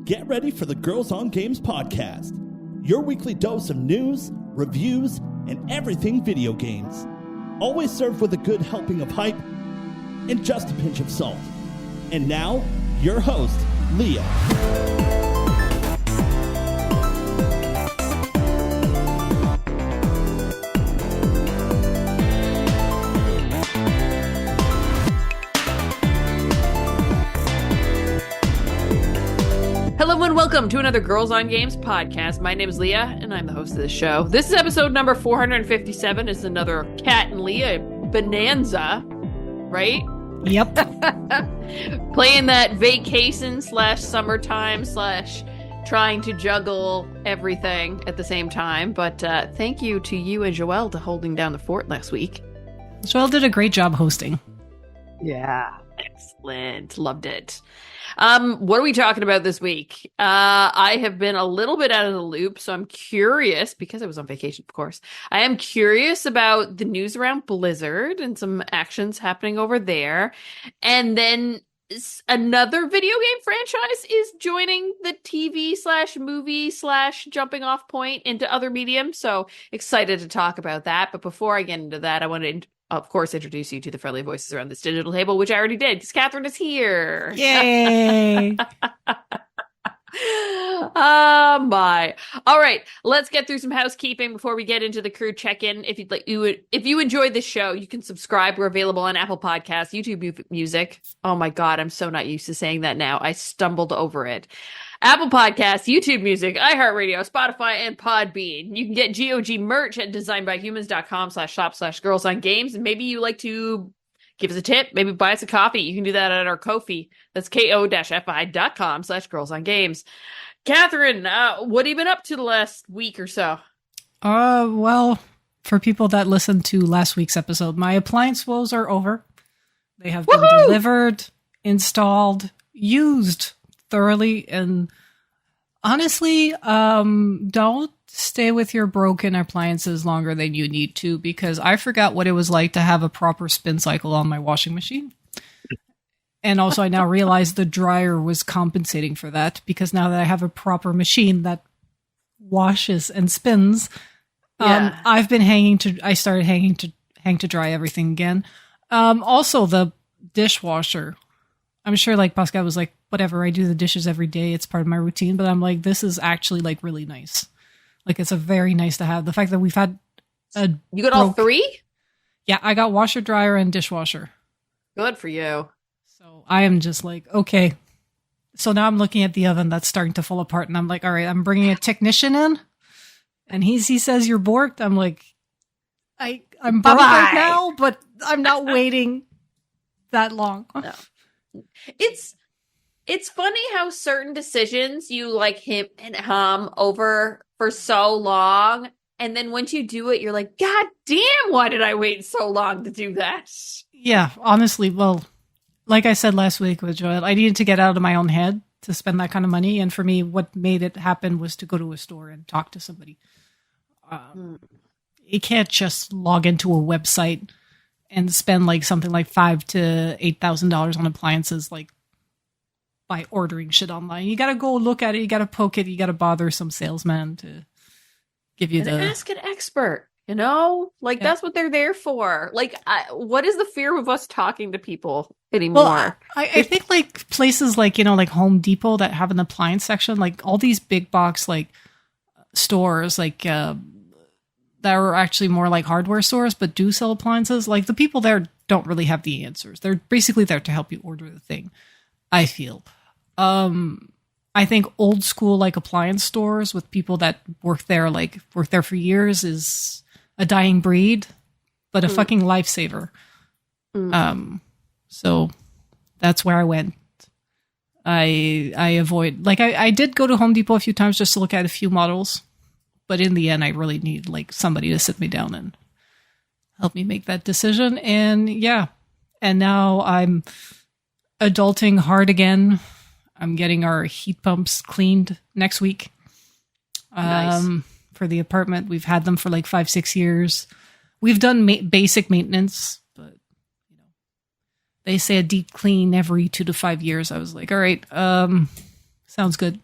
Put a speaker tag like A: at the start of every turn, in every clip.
A: Get ready for the Girls on Games podcast, your weekly dose of news, reviews, and everything video games. Always served with a good helping of hype and just a pinch of salt. And now, your host, Leah.
B: Hello and welcome to another Girls on Games podcast. My name is Leah, and I'm the host of this show. This is episode number 457. It's another Kat and Leah bonanza, right?
C: Yep.
B: Playing that vacation / summertime / trying to juggle everything at the same time. But thank you to you and Joelle to holding down the fort last week.
C: Joelle did a great job hosting.
B: Yeah. Excellent. Loved it. What are we talking about this week? I have been a little bit out of the loop, so I'm curious, because I was on vacation, of course. I am curious about the news around Blizzard and some actions happening over there. And then another video game franchise is joining the TV / movie / jumping off point into other mediums. So excited to talk about that. But before I get into that, I want to of course, introduce you to the friendly voices around this digital table, which I already did, because Catherine is here.
C: Yay!
B: Oh my! All right, let's get through some housekeeping before we get into the crew check-in. If you enjoyed this show, you can subscribe. We're available on Apple Podcasts, YouTube Music. Oh my God, I'm so not used to saying that now. I stumbled over it. Apple Podcasts, YouTube Music, iHeartRadio, Spotify, and Podbean. You can get GOG merch at designedbyhumans.com/shop/girlsongames. And maybe you like to give us a tip, maybe buy us a coffee. You can do that at our Ko-fi. That's ko-fi.com/girlsongames. Catherine, what have you been up to the last week or so?
C: Well, for people that listened to last week's episode, my appliance woes are over. They have been delivered, installed, used thoroughly, and honestly, don't stay with your broken appliances longer than you need to, because I forgot what it was like to have a proper spin cycle on my washing machine. And also, I now realize the dryer was compensating for that, because now that I have a proper machine that washes and spins, I started hanging to dry everything again. Also, the dishwasher. I'm sure like Pascal was like, whatever, I do the dishes every day. It's part of my routine. But I'm like, this is actually like really nice. Like, it's a very nice to have. The fact that we've had
B: You got all three?
C: Yeah, I got washer, dryer, and dishwasher.
B: Good for you.
C: So I am just like, okay. So now I'm looking at the oven that's starting to fall apart. And I'm like, all right, I'm bringing a technician in. And he says, you're borked. I'm like, I'm broke right now, but I'm not waiting that long.
B: No. It's funny how certain decisions you like him and hum over for so long, and then once you do it, you're like, God damn, why did I wait so long to do that?
C: Yeah, honestly, well, like I said last week with Joel, I needed to get out of my own head to spend that kind of money, and for me, what made it happen was to go to a store and talk to somebody. You can't just log into a website and spend like something like $5,000 to $8,000 on appliances, like by ordering shit online. You got to go look at it. You got to poke it. You got to bother some salesman to give you
B: ask an expert. You know, like that's what they're there for. Like, what is the fear of us talking to people anymore?
C: Well, I think like places like, like Home Depot that have an appliance section, like all these big box like stores, like that are actually more like hardware stores, but do sell appliances. Like the people there don't really have the answers. They're basically there to help you order the thing, I feel. I think old school like appliance stores with people that work there for years is a dying breed, but a fucking lifesaver. So that's where I went. I avoid, like I did go to Home Depot a few times just to look at a few models. But in the end, I really need like somebody to sit me down and help me make that decision. And yeah, and now I'm adulting hard again. I'm getting our heat pumps cleaned next week.
B: Nice.
C: For the apartment. We've had them for like 5-6 years. We've done basic maintenance, but they say a deep clean every 2 to 5 years. I was like, all right, sounds good.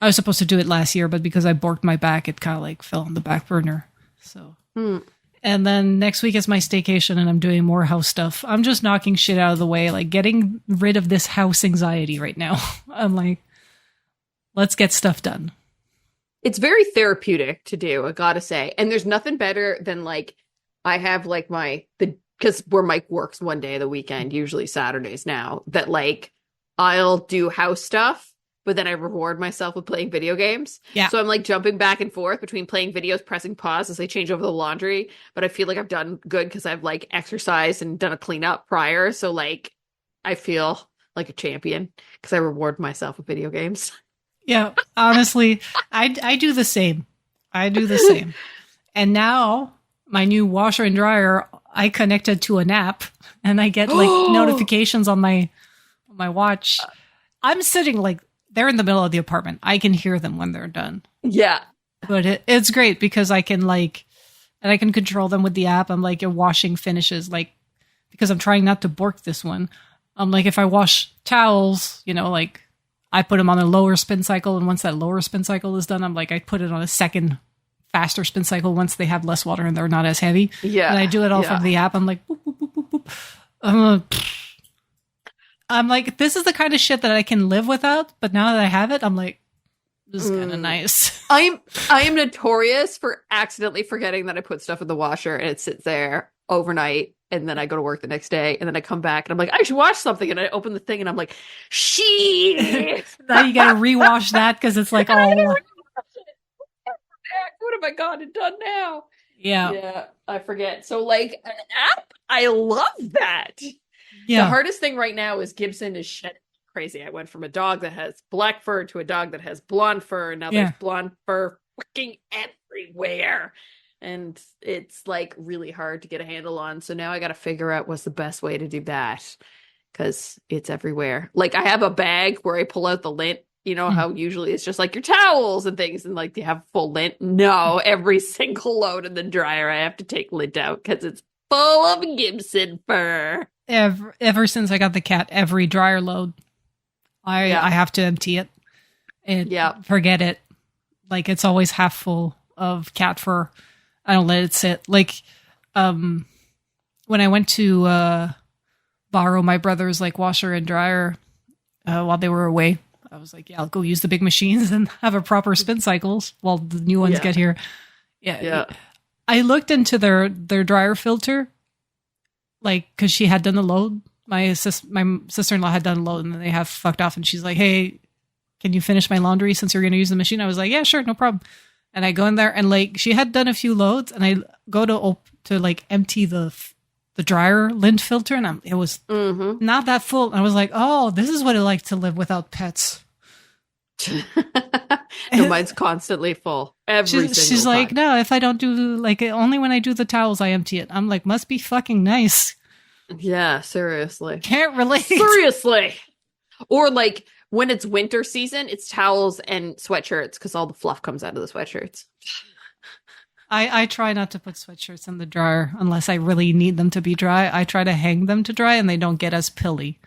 C: I was supposed to do it last year, but because I borked my back, it kind of like fell on the back burner. So, And then next week is my staycation, and I'm doing more house stuff. I'm just knocking shit out of the way, like getting rid of this house anxiety right now. I'm like, let's get stuff done.
B: It's very therapeutic to do, I gotta say. And there's nothing better than like, I have like because where Mike works one day of the weekend, usually Saturdays now, that like I'll do house stuff, but then I reward myself with playing video games.
C: Yeah.
B: So I'm like jumping back and forth between playing videos, pressing pause as I change over the laundry. But I feel like I've done good because I've like exercised and done a cleanup prior. So like I feel like a champion because I reward myself with video games.
C: Yeah, honestly, I do the same. And now my new washer and dryer, I connected to an app, and I get like notifications on my watch. I'm sitting like they're in the middle of the apartment. I can hear them when they're done.
B: Yeah,
C: but it's great because I can control them with the app. I'm like, your washing finishes, like, because I'm trying not to bork this one. I'm like, if I wash towels, like, I put them on a lower spin cycle, and once that lower spin cycle is done, I'm like, I put it on a second faster spin cycle once they have less water and they're not as heavy.
B: Yeah.
C: And I do it all from the app. I'm like, boop, boop, boop, boop, boop. I'm like, this is the kind of shit that I can live without, but now that I have it, I'm like, this is kind of nice.
B: I am notorious for accidentally forgetting that I put stuff in the washer and it sits there overnight. And then I go to work the next day, and then I come back, and I'm like, I should wash something. And I open the thing, and I'm like, shit.
C: Now you got to rewash that because it's like, oh.
B: What have I gone and done now? Yeah, I forget. So, like, an app, I love that.
C: Yeah.
B: The hardest thing right now is Gibson is shedding crazy. I went from a dog that has black fur to a dog that has blonde fur, and now there's blonde fur fucking everywhere. And it's like really hard to get a handle on. So now I got to figure out what's the best way to do that because it's everywhere. Like I have a bag where I pull out the lint, how usually it's just like your towels and things and like you have full lint. No, every single load in the dryer, I have to take lint out because it's full of Gibson fur.
C: Ever since I got the cat, every dryer load, I have to empty it and forget it. Like it's always half full of cat fur. I don't let it sit. Like, when I went to borrow my brother's like washer and dryer while they were away, I was like, I'll go use the big machines and have a proper spin cycles while the new ones get here. Yeah. I looked into their dryer filter, like, because she had done the load. My sister-in-law had done a load, and then they have fucked off. And she's like, "Hey, can you finish my laundry since you're going to use the machine?" I was like, "Yeah, sure, no problem." And I go in there, and like she had done a few loads, and I go to like empty the dryer lint filter, and it was not that full. And I was like, "Oh, this is what it like to live without pets."
B: No, mine's constantly full. She's
C: like, "No, if I don't do like only when I do the towels, I empty it." I'm like, "Must be fucking nice."
B: Yeah, seriously.
C: Can't relate.
B: Seriously. Or like when it's winter season, it's towels and sweatshirts because all the fluff comes out of the sweatshirts.
C: I try not to put sweatshirts in the dryer unless I really need them to be dry. I try to hang them to dry and they don't get as pilly.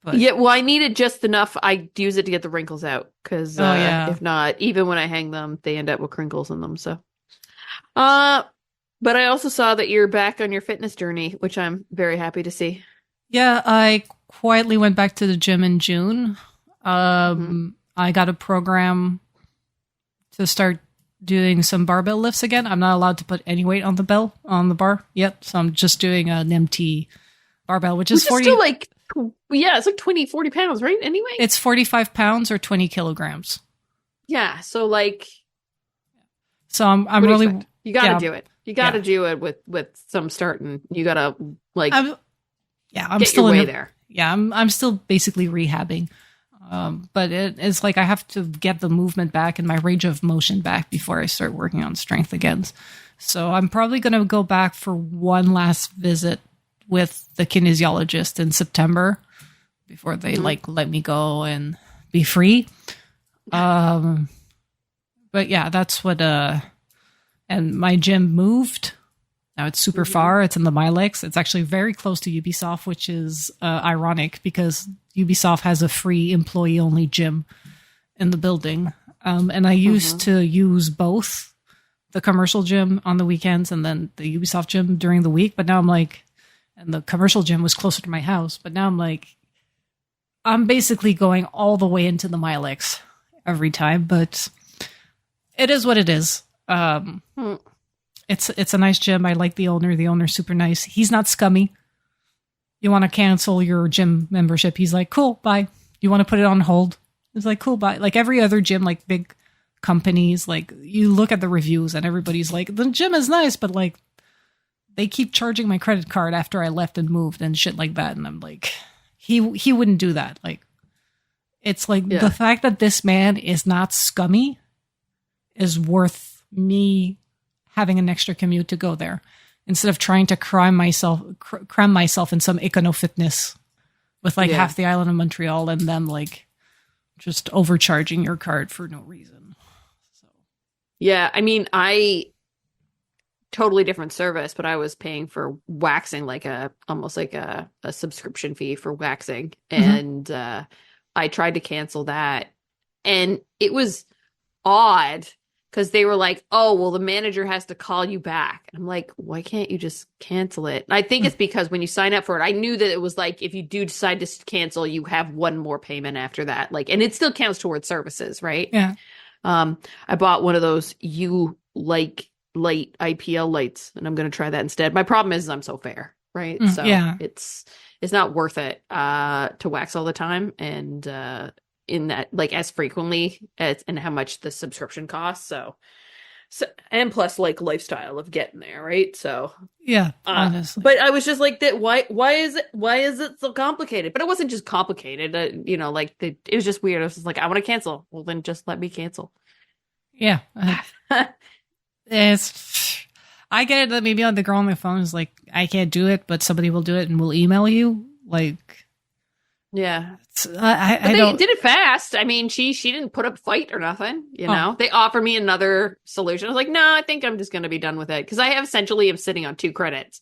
C: But
B: yeah, well, I need it just enough. I use it to get the wrinkles out because if not, even when I hang them, they end up with crinkles in them. So, but I also saw that you're back on your fitness journey, which I'm very happy to see.
C: Yeah, I quietly went back to the gym in June. I got a program to start doing some barbell lifts again. I'm not allowed to put any weight on the bar yet, so I'm just doing an empty barbell, which is 40.
B: Still like, it's like 20, 40 pounds, right? Anyway,
C: it's 45 pounds or 20 kilograms.
B: Yeah, so like,
C: so I'm really.
B: You got to do it. You got to do it with some starting. You got to like. I'm
C: get still your way there. Yeah, I'm still basically rehabbing. But it's like I have to get the movement back and my range of motion back before I start working on strength again. So I'm probably going to go back for one last visit with the kinesiologist in September before they let me go and be free. But yeah, that's what, and my gym moved. Now it's super far. It's in the Milex. It's actually very close to Ubisoft, which is ironic because Ubisoft has a free employee-only gym in the building. And I used to use both the commercial gym on the weekends and then the Ubisoft gym during the week. But now I'm like, and the commercial gym was closer to my house. But now I'm like, I'm basically going all the way into the Milex every time. But it is what it is. It's a nice gym. I like the owner. The owner's super nice. He's not scummy. You want to cancel your gym membership? He's like, cool, bye. You want to put it on hold? It's like, cool, bye. Like every other gym, like big companies, like you look at the reviews and everybody's like, the gym is nice, but like they keep charging my credit card after I left and moved and shit like that. And I'm like, he wouldn't do that. Like, it's like the fact that this man is not scummy is worth me having an extra commute to go there instead of trying to cram myself in some econo fitness with like half the island of Montreal and them like just overcharging your card for no reason. So.
B: Yeah, I mean, totally different service, but I was paying for waxing like almost like a subscription fee for waxing. And I tried to cancel that. And it was odd because they were like, oh, well, the manager has to call you back. I'm like, why can't you just cancel it? And I think it's because when you sign up for it, I knew that it was like, if you do decide to cancel, you have one more payment after that. Like, and it still counts towards services, right?
C: Yeah.
B: I bought one of those light IPL lights, and I'm going to try that instead. My problem is I'm so fair, right? So it's not worth it to wax all the time. And in that, like, as frequently as and how much the subscription costs. So and plus like lifestyle of getting there, right? So
C: yeah, honestly.
B: But I was just like, that. Why is it so complicated? But it wasn't just complicated. Like it was just weird. I was just like, I want to cancel. Well, then just let me cancel.
C: Yeah, I get it that maybe on the girl on my phone is like, I can't do it, but somebody will do it and will email you. Like.
B: Yeah,
C: I
B: they did it fast. I mean, she didn't put up a fight or nothing. You know, they offered me another solution. I was like, no, I think I'm just going to be done with it because I have essentially am sitting on 2 credits.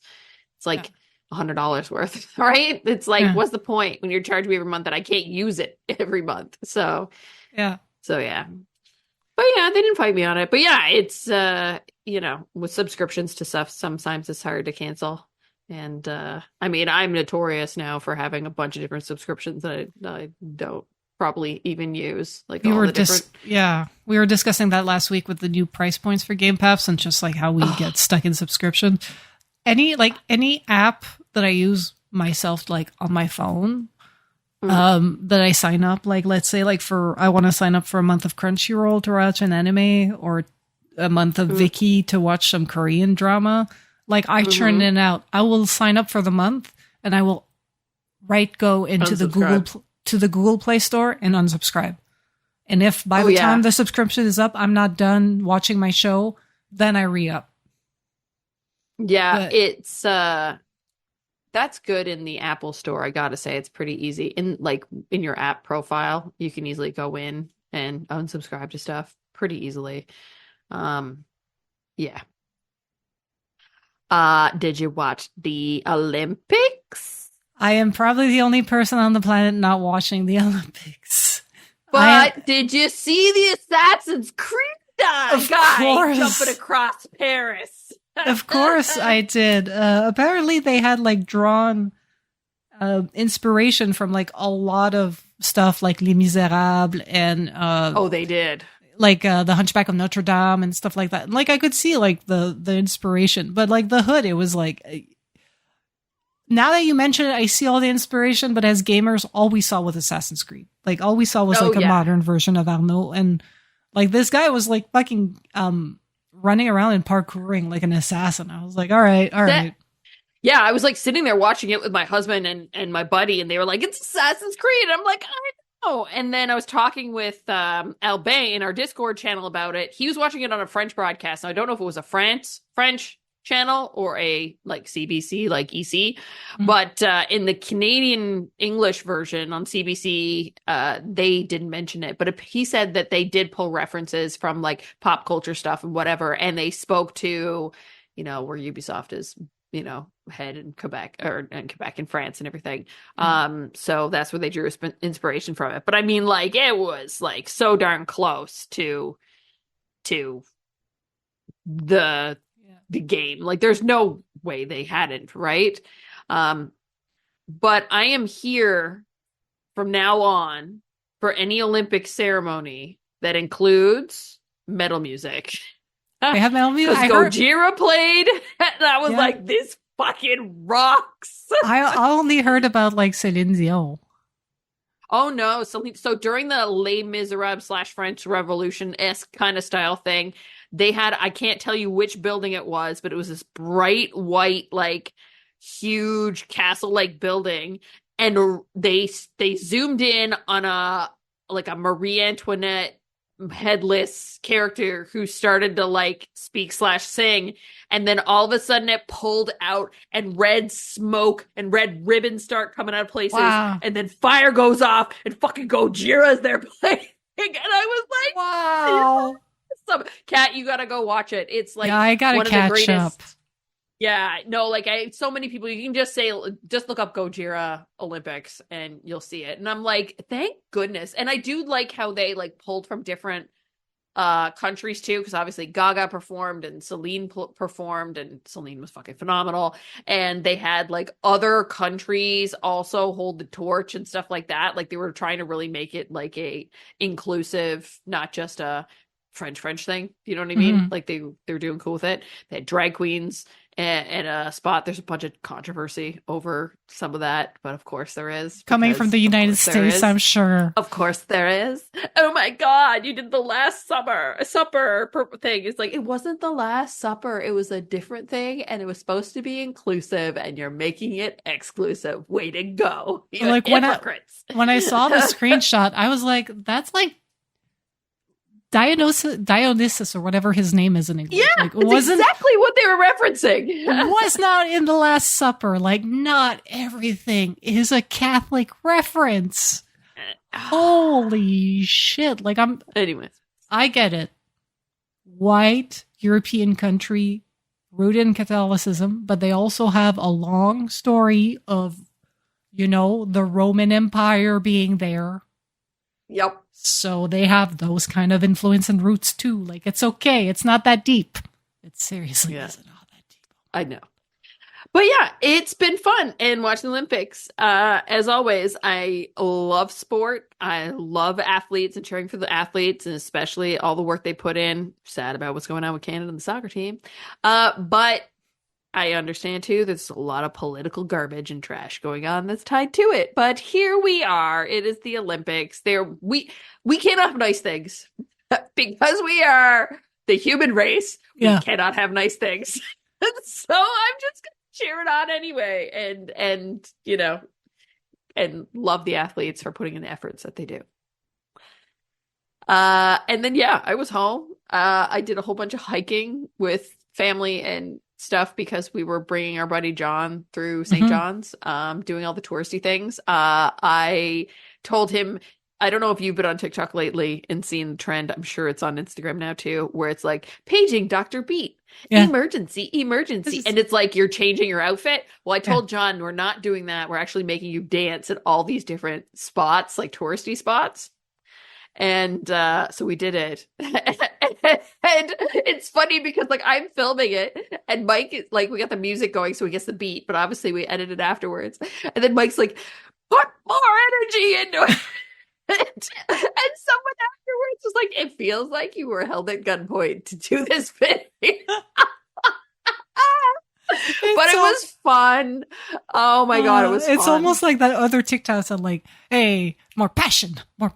B: It's like $100 worth, right? It's like, what's the point when you're charging me every month that I can't use it every month? So yeah. But yeah, they didn't fight me on it. But yeah, it's with subscriptions to stuff, sometimes it's hard to cancel. And I mean, I'm notorious now for having a bunch of different subscriptions that I don't probably even use. Like we were
C: discussing that last week with the new price points for Game Pass and just like how we get stuck in subscription. Any app that I use myself, like on my phone, that I sign up, like let's say like I want to sign up for a month of Crunchyroll to watch an anime or a month of Viki to watch some Korean drama. Like I churn in and out. I will sign up for the month and I will go into the Google Play Store and unsubscribe. And if by the time the subscription is up, I'm not done watching my show, then I re-up.
B: Yeah, it's that's good in the Apple Store. I gotta say, it's pretty easy. In your app profile, you can easily go in and unsubscribe to stuff pretty easily. Yeah. Did you watch the Olympics?
C: I am probably the only person on the planet not watching the Olympics.
B: But did you see the Assassin's Creed guy jumping across Paris?
C: Of course I did. Apparently they had like drawn inspiration from like a lot of stuff like Les Miserables and
B: they did.
C: Like the Hunchback of Notre Dame and stuff like that. Like I could see like the inspiration, but like the hood, it was like, now that you mention it, I see all the inspiration, but as gamers, all we saw was Assassin's Creed. Like all we saw was a modern version of Arnaud. And like this guy was like fucking running around and parkouring like an assassin. I was like, all right.
B: Yeah, I was like sitting there watching it with my husband and my buddy, and they were like, it's Assassin's Creed. And I'm like, and then I was talking with Albin in our Discord channel about it. He was watching it on a French broadcast. Now, I don't know if it was a French channel or a like CBC, like EC, but in the Canadian English version on CBC, they didn't mention it. But he said that they did pull references from like pop culture stuff and whatever, and they spoke to, where Ubisoft is head in Quebec and France and everything. So that's where they drew inspiration from it. But I mean, like, it was like so darn close to the game. Like, there's no way they hadn't, right? But I am here from now on for any Olympic ceremony that includes metal music.
C: They have metal music.
B: Because Gojira played, and I was like, this fucking rocks.
C: I only heard about like Céline Dion.
B: Oh no! So during the Les Miserables / French Revolution-esque kind of style thing, they had, I can't tell you which building it was, but it was this bright white, like, huge castle-like building, and they zoomed in on a Marie Antoinette headless character who started to like speak / sing, and then all of a sudden it pulled out and red smoke and red ribbons start coming out of places, and then fire goes off and fucking Gojira's there playing, and I was like,
C: wow.
B: Kat, you gotta go watch it. It's like,
C: I gotta
B: one of
C: catch
B: the greatest
C: up.
B: Yeah, no, like, so many people, you can just look up Gojira Olympics and you'll see it. And I'm like, thank goodness. And I do like how they like pulled from different countries too, because obviously Gaga performed and Celine performed, and Celine was fucking phenomenal. And they had like other countries also hold the torch and stuff like that. Like, they were trying to really make it like a inclusive, not just a French thing. You know what I mean? Like, they were doing cool with it. They had drag queens and a spot. There's a bunch of controversy over some of that, but of course there is.
C: Coming from the United States, I'm sure.
B: Of course there is. Oh my God, you did the Last Supper thing. It's like, it wasn't the Last Supper. It was a different thing, and it was supposed to be inclusive, and you're making it exclusive. Way to go. You're
C: like, when I saw the screenshot, I was like, that's like Dionysus or whatever his name is in English.
B: Yeah,
C: like,
B: it's exactly what they were referencing.
C: Was not in the Last Supper. Like, not everything is a Catholic reference. Holy shit. Like,
B: anyways,
C: I get it. White European country rooted in Catholicism, but they also have a long story of, the Roman Empire being there.
B: Yep.
C: So they have those kind of influence and roots too. Like, it's okay. It's not that deep. It seriously isn't all that deep.
B: I know. But yeah, it's been fun. And watching the Olympics, as always, I love sport. I love athletes and cheering for the athletes, and especially all the work they put in. Sad about what's going on with Canada and the soccer team. But I understand too, there's a lot of political garbage and trash going on that's tied to it. But here we are. It is the Olympics. We cannot have nice things because we are the human race. We cannot have nice things. So I'm just gonna cheer it on anyway, and love the athletes for putting in the efforts that they do. And then I was home. I did a whole bunch of hiking with family and stuff because we were bringing our buddy John through St. John's, doing all the touristy things. I told him, I don't know if you've been on TikTok lately and seen the trend. I'm sure it's on Instagram now too, where it's like, paging Dr. Beat, emergency. And it's like, you're changing your outfit. Well, I told John, we're not doing that. We're actually making you dance at all these different spots, like touristy spots. And so we did it. And it's funny because like I'm filming it and Mike is like, we got the music going so he gets the beat, but obviously we edited afterwards. And then Mike's like, put more energy into it. And someone afterwards was like, it feels like you were held at gunpoint to do this video. But it was fun. Oh my God, it was fun.
C: It's almost like that other TikToks that like, hey, more passion, more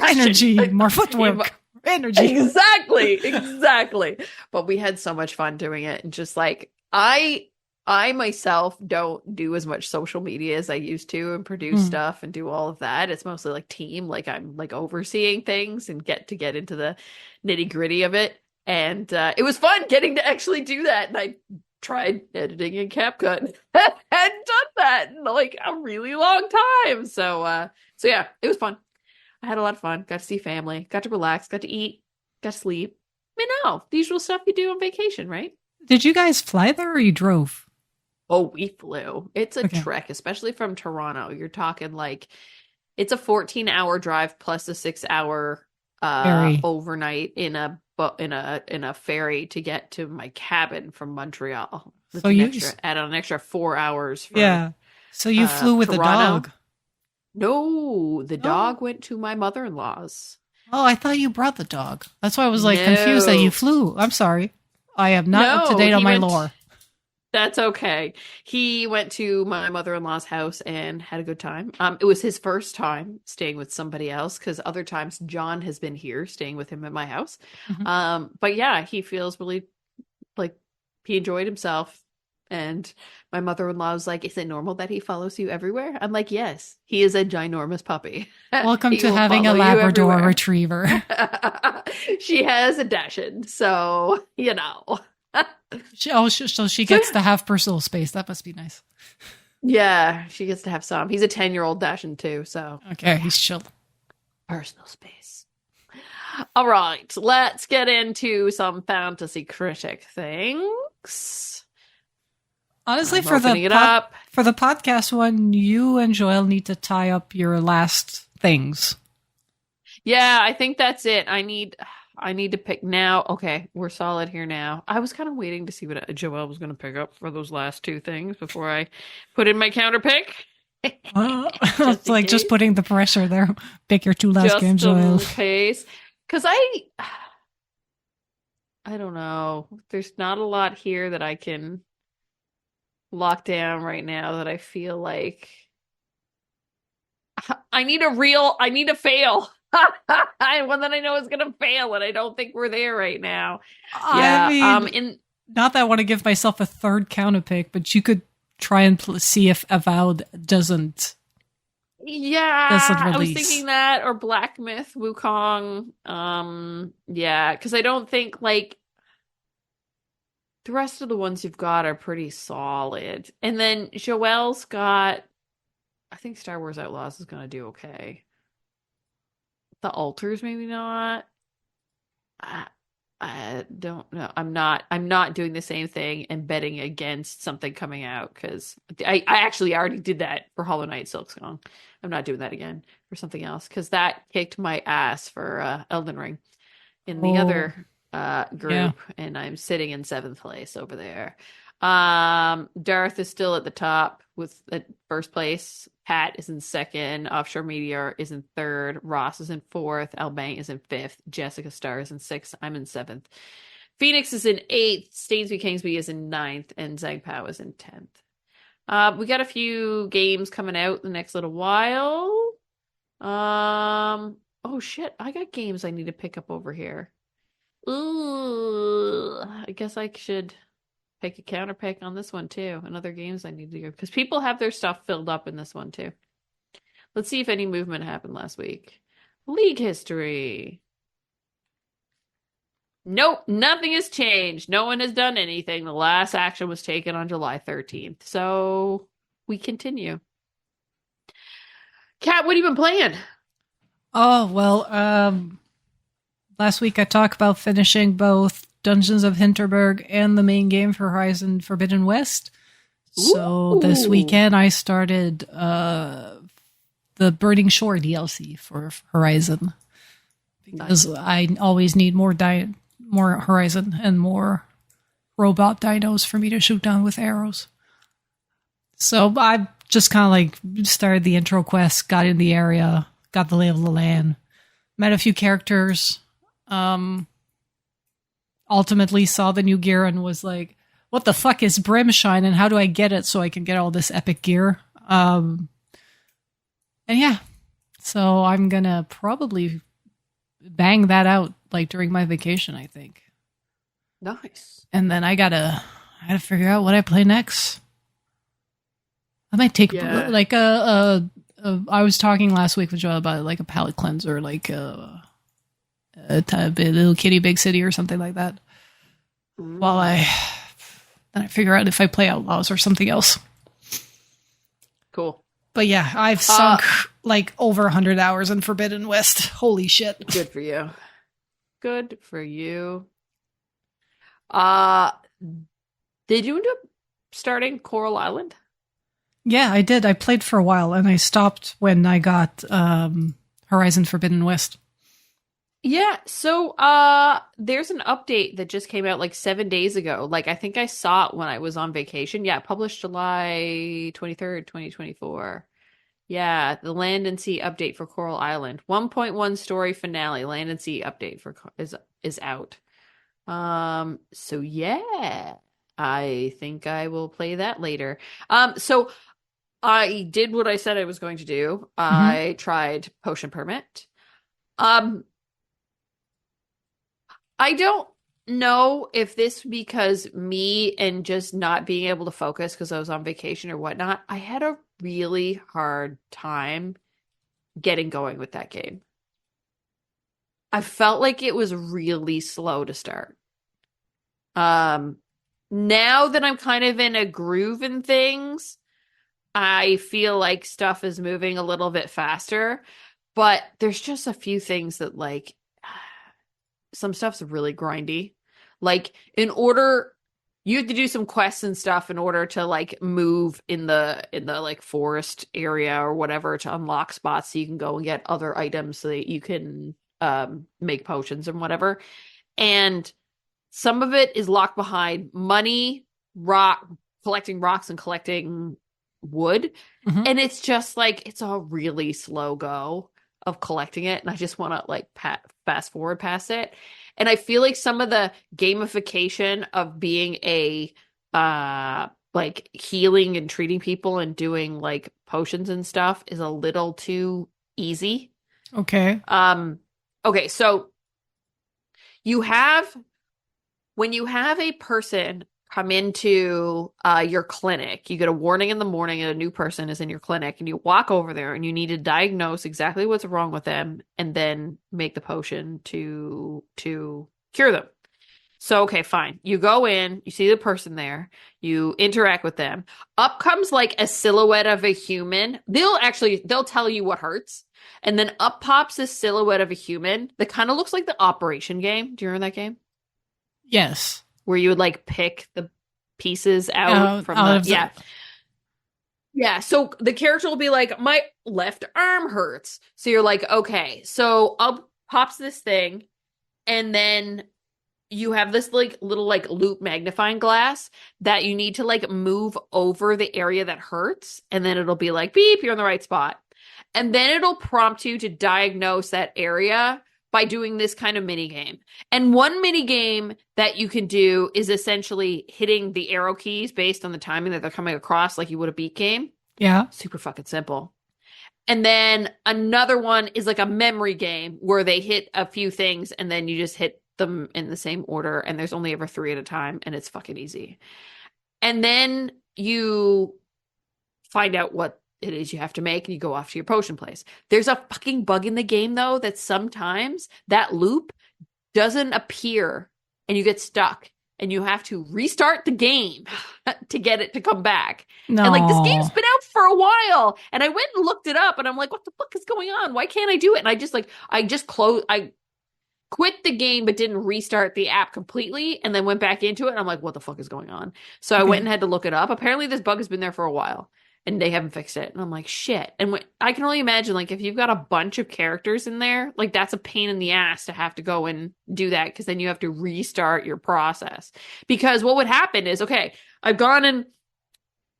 C: energy, more footwork, energy.
B: Exactly. But we had so much fun doing it. And just like, I myself don't do as much social media as I used to and produce stuff and do all of that. It's mostly like team, like I'm like overseeing things and get into the nitty gritty of it. And it was fun getting to actually do that. And I tried editing in CapCut and hadn't done that in like a really long time. So yeah, it was fun. I had a lot of fun. Got to see family, got to relax, got to eat, got to sleep. The usual stuff you do on vacation, right?
C: Did you guys fly there or you drove?
B: Oh, we flew. It's a
C: Okay.
B: trek, especially from Toronto. You're talking like it's a 14-hour drive plus a 6-hour
C: Very.
B: overnight in a ferry to get to my cabin from Montreal.
C: So
B: That's add on an extra 4 hours for
C: yeah. So you flew with a
B: Toronto.
C: dog.
B: No, the
C: Oh.
B: dog went to my mother-in-law's.
C: Oh, I thought you brought the dog. That's why I was like confused that
B: No.
C: you flew. I'm sorry. I am not up to
B: No,
C: date on
B: he
C: my
B: went-
C: lore.
B: That's okay. He went to my mother-in-law's house and had a good time. It was his first time staying with somebody else because other times John has been here staying with him at my house.
C: Mhm.
B: But yeah, he feels really like he enjoyed himself. And my mother-in-law was like, "Is it normal that he follows you everywhere?" I'm like, "Yes, he is a ginormous puppy."
C: Welcome
B: He
C: to
B: will
C: having a
B: follow you
C: Labrador
B: everywhere.
C: retriever.
B: She has a Dachshund, so you know.
C: So she gets to have personal space. That must be nice.
B: Yeah, she gets to have some. He's a 10-year-old Dachshund too, so
C: Okay, he's chill.
B: personal space. All right, let's get into some fantasy critic things.
C: Honestly,
B: I'm opening it up.
C: for the podcast one, you and Joel need to tie up your last things.
B: Yeah, I think that's it. I need to pick now. Okay, we're solid here now. I was kind of waiting to see what Joelle was going to pick up for those last two things before I put in my counter pick.
C: It's like just
B: case.
C: putting the pressure there. Pick your two last games,
B: Just
C: Joel.
B: in case. Because I don't know. There's not a lot here that I can lock down right now that I feel like I need a fail. One that I know is going to fail, and I don't think we're there right now. Yeah.
C: I mean, not that I want to give myself a third counter pick, but you could try and see if Avowed doesn't.
B: Yeah,
C: Doesn't
B: I was
C: release.
B: thinking that or Black Myth Wukong. Yeah, because I don't think like the rest of the ones you've got are pretty solid. And then Joelle's got, I think Star Wars Outlaws is going to do okay. The Altars, maybe not. I don't know. I'm not doing the same thing and betting against something coming out because I actually already did that for Hollow Knight Silksong. I'm not doing that again for something else because that kicked my ass for Elden Ring in the other group, and I'm sitting in 7th place over there. Darth is still at the top with first place. Pat is in 2nd. Offshore Meteor is in 3rd. Ross is in 4th. Albang is in 5th. Jessica Starr is in 6th. I'm in 7th. Phoenix is in 8th. Stainsby Kingsby is in 9th. And Zhang Pao is in 10th. We got a few games coming out the next little while. Oh shit, I got games I need to pick up over here. Ooh, I guess I should pick a counter pick on this one too. And other games I need to go because people have their stuff filled up in this one too. Let's see if any movement happened last week. League history. Nope, nothing has changed. No one has done anything. The last action was taken on July 13th. So we continue. Kat, what have you been playing?
C: Oh, well, last week I talked about finishing both Dungeons of Hinterberg and the main game for Horizon Forbidden West. So this weekend I started the Burning Shore DLC for Horizon because I always need more Horizon and more robot dinos for me to shoot down with arrows. So I just kind of like started the intro quest, got in the area, got the lay of the land, met a few characters, ultimately saw the new gear and was like, what the fuck is Brimshine and how do I get it so I can get all this epic gear? And yeah, so I'm gonna probably bang that out like during my vacation, I think.
B: Nice.
C: And then I gotta figure out what I play next. I might take like I was talking last week with Joe about like a palate cleanser, like a Little Kitty Big City or something like that. While I figure out if I play Outlaws or something else.
B: Cool.
C: But yeah, I've sunk like over 100 hours in Forbidden West. Holy shit.
B: Good for you. Good for you. Did you end up starting Coral Island?
C: Yeah, I did. I played for a while, and I stopped when I got Horizon Forbidden West.
B: Yeah, so there's an update that just came out like 7 days ago. Like I think I saw it when I was on vacation. Yeah, published July 23rd, 2024. Yeah, the Land and Sea update for Coral Island. 1.1 story finale. Land and Sea update is out. So yeah, I think I will play that later. So I did what I said I was going to do. I tried Potion Permit. I don't know if this because me and just not being able to focus because I was on vacation or whatnot. I had a really hard time getting going with that game. I felt like it was really slow to start. Now that I'm kind of in a groove in things, I feel like stuff is moving a little bit faster, but there's just a few things that like some stuff's really grindy. Like you have to do some quests and stuff in order to like move in the like forest area or whatever to unlock spots so you can go and get other items so that you can make potions and whatever. And some of it is locked behind money, collecting rocks and collecting wood. And it's just like it's a really slow go of collecting it, and I just want to like fast forward past it. And I feel like some of the gamification of being a like healing and treating people and doing like potions and stuff is a little too easy.
C: Okay.
B: Okay, so when you have a person come into your clinic, you get a warning in the morning and a new person is in your clinic, and you walk over there and you need to diagnose exactly what's wrong with them and then make the potion to cure them. So, okay, fine. You go in, you see the person there, you interact with them. Up comes like a silhouette of a human. They'll tell you what hurts. And then up pops this silhouette of a human that kind of looks like the Operation game. Do you remember that game?
C: Yes.
B: Where you would like pick the pieces out from yeah. So the character will be like, my left arm hurts. So you're like, okay. So up pops this thing, and then you have this like little like loop magnifying glass that you need to like move over the area that hurts, and then it'll be like, beep, you're in the right spot. And then it'll prompt you to diagnose that area by doing this kind of mini game. And one mini game that you can do is essentially hitting the arrow keys based on the timing that they're coming across, like you would a beat game.
C: Yeah.
B: Super fucking simple. And then another one is like a memory game where they hit a few things and then you just hit them in the same order, and there's only ever 3 at a time, and it's fucking easy. And then you find out what it is you have to make, and you go off to your potion place. There's a fucking bug in the game, though, that sometimes that loop doesn't appear and you get stuck and you have to restart the game to get it to come back.
C: No.
B: And like, this game's been out for a while, and I went and looked it up, and I'm like, what the fuck is going on? Why can't I do it? And I quit the game but didn't restart the app completely, and then went back into it, and I'm like, what the fuck is going on? So I went and had to look it up. Apparently this bug has been there for a while, and they haven't fixed it. And I'm like, shit. And I can only imagine, like, if you've got a bunch of characters in there, like, that's a pain in the ass to have to go and do that, because then you have to restart your process. Because what would happen is, okay, I've gone and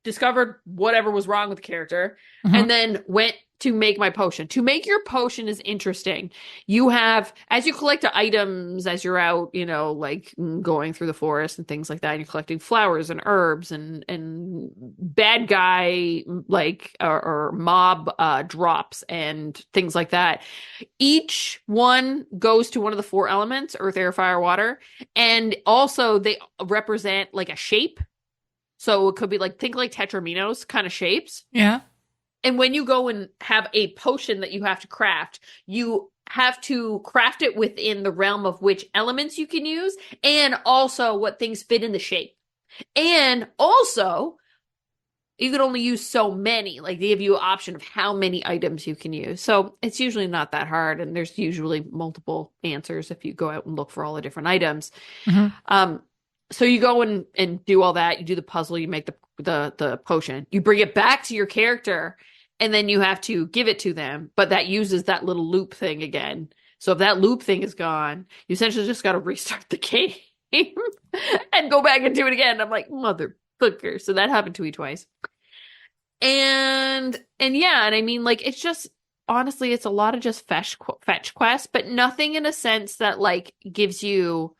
B: discovered whatever was wrong with the character, and then went to make my potion. To make your potion is interesting. You have, as you collect items, as you're out, you know, like going through the forest and things like that, and you're collecting flowers and herbs and bad guy, like, or mob drops and things like that. Each one goes to one of the 4 elements: earth, air, fire, water. And also they represent like a shape. So it could be like, think like Tetraminos kind of shapes.
C: Yeah.
B: And when you go and have a potion that you have to craft, you have to craft it within the realm of which elements you can use, and also what things fit in the shape. And also, you can only use so many. Like, they give you an option of how many items you can use. So it's usually not that hard, and there's usually multiple answers if you go out and look for all the different items. So you go and do all that. You do the puzzle, you make the the potion. You bring it back to your character, and then you have to give it to them, but that uses that little loop thing again. So if that loop thing is gone, you essentially just got to restart the game and go back and do it again. I'm like, motherfucker. So that happened to me twice. And yeah, and I mean, like, it's just, honestly, it's a lot of just fetch quests, but nothing in a sense that, like, gives you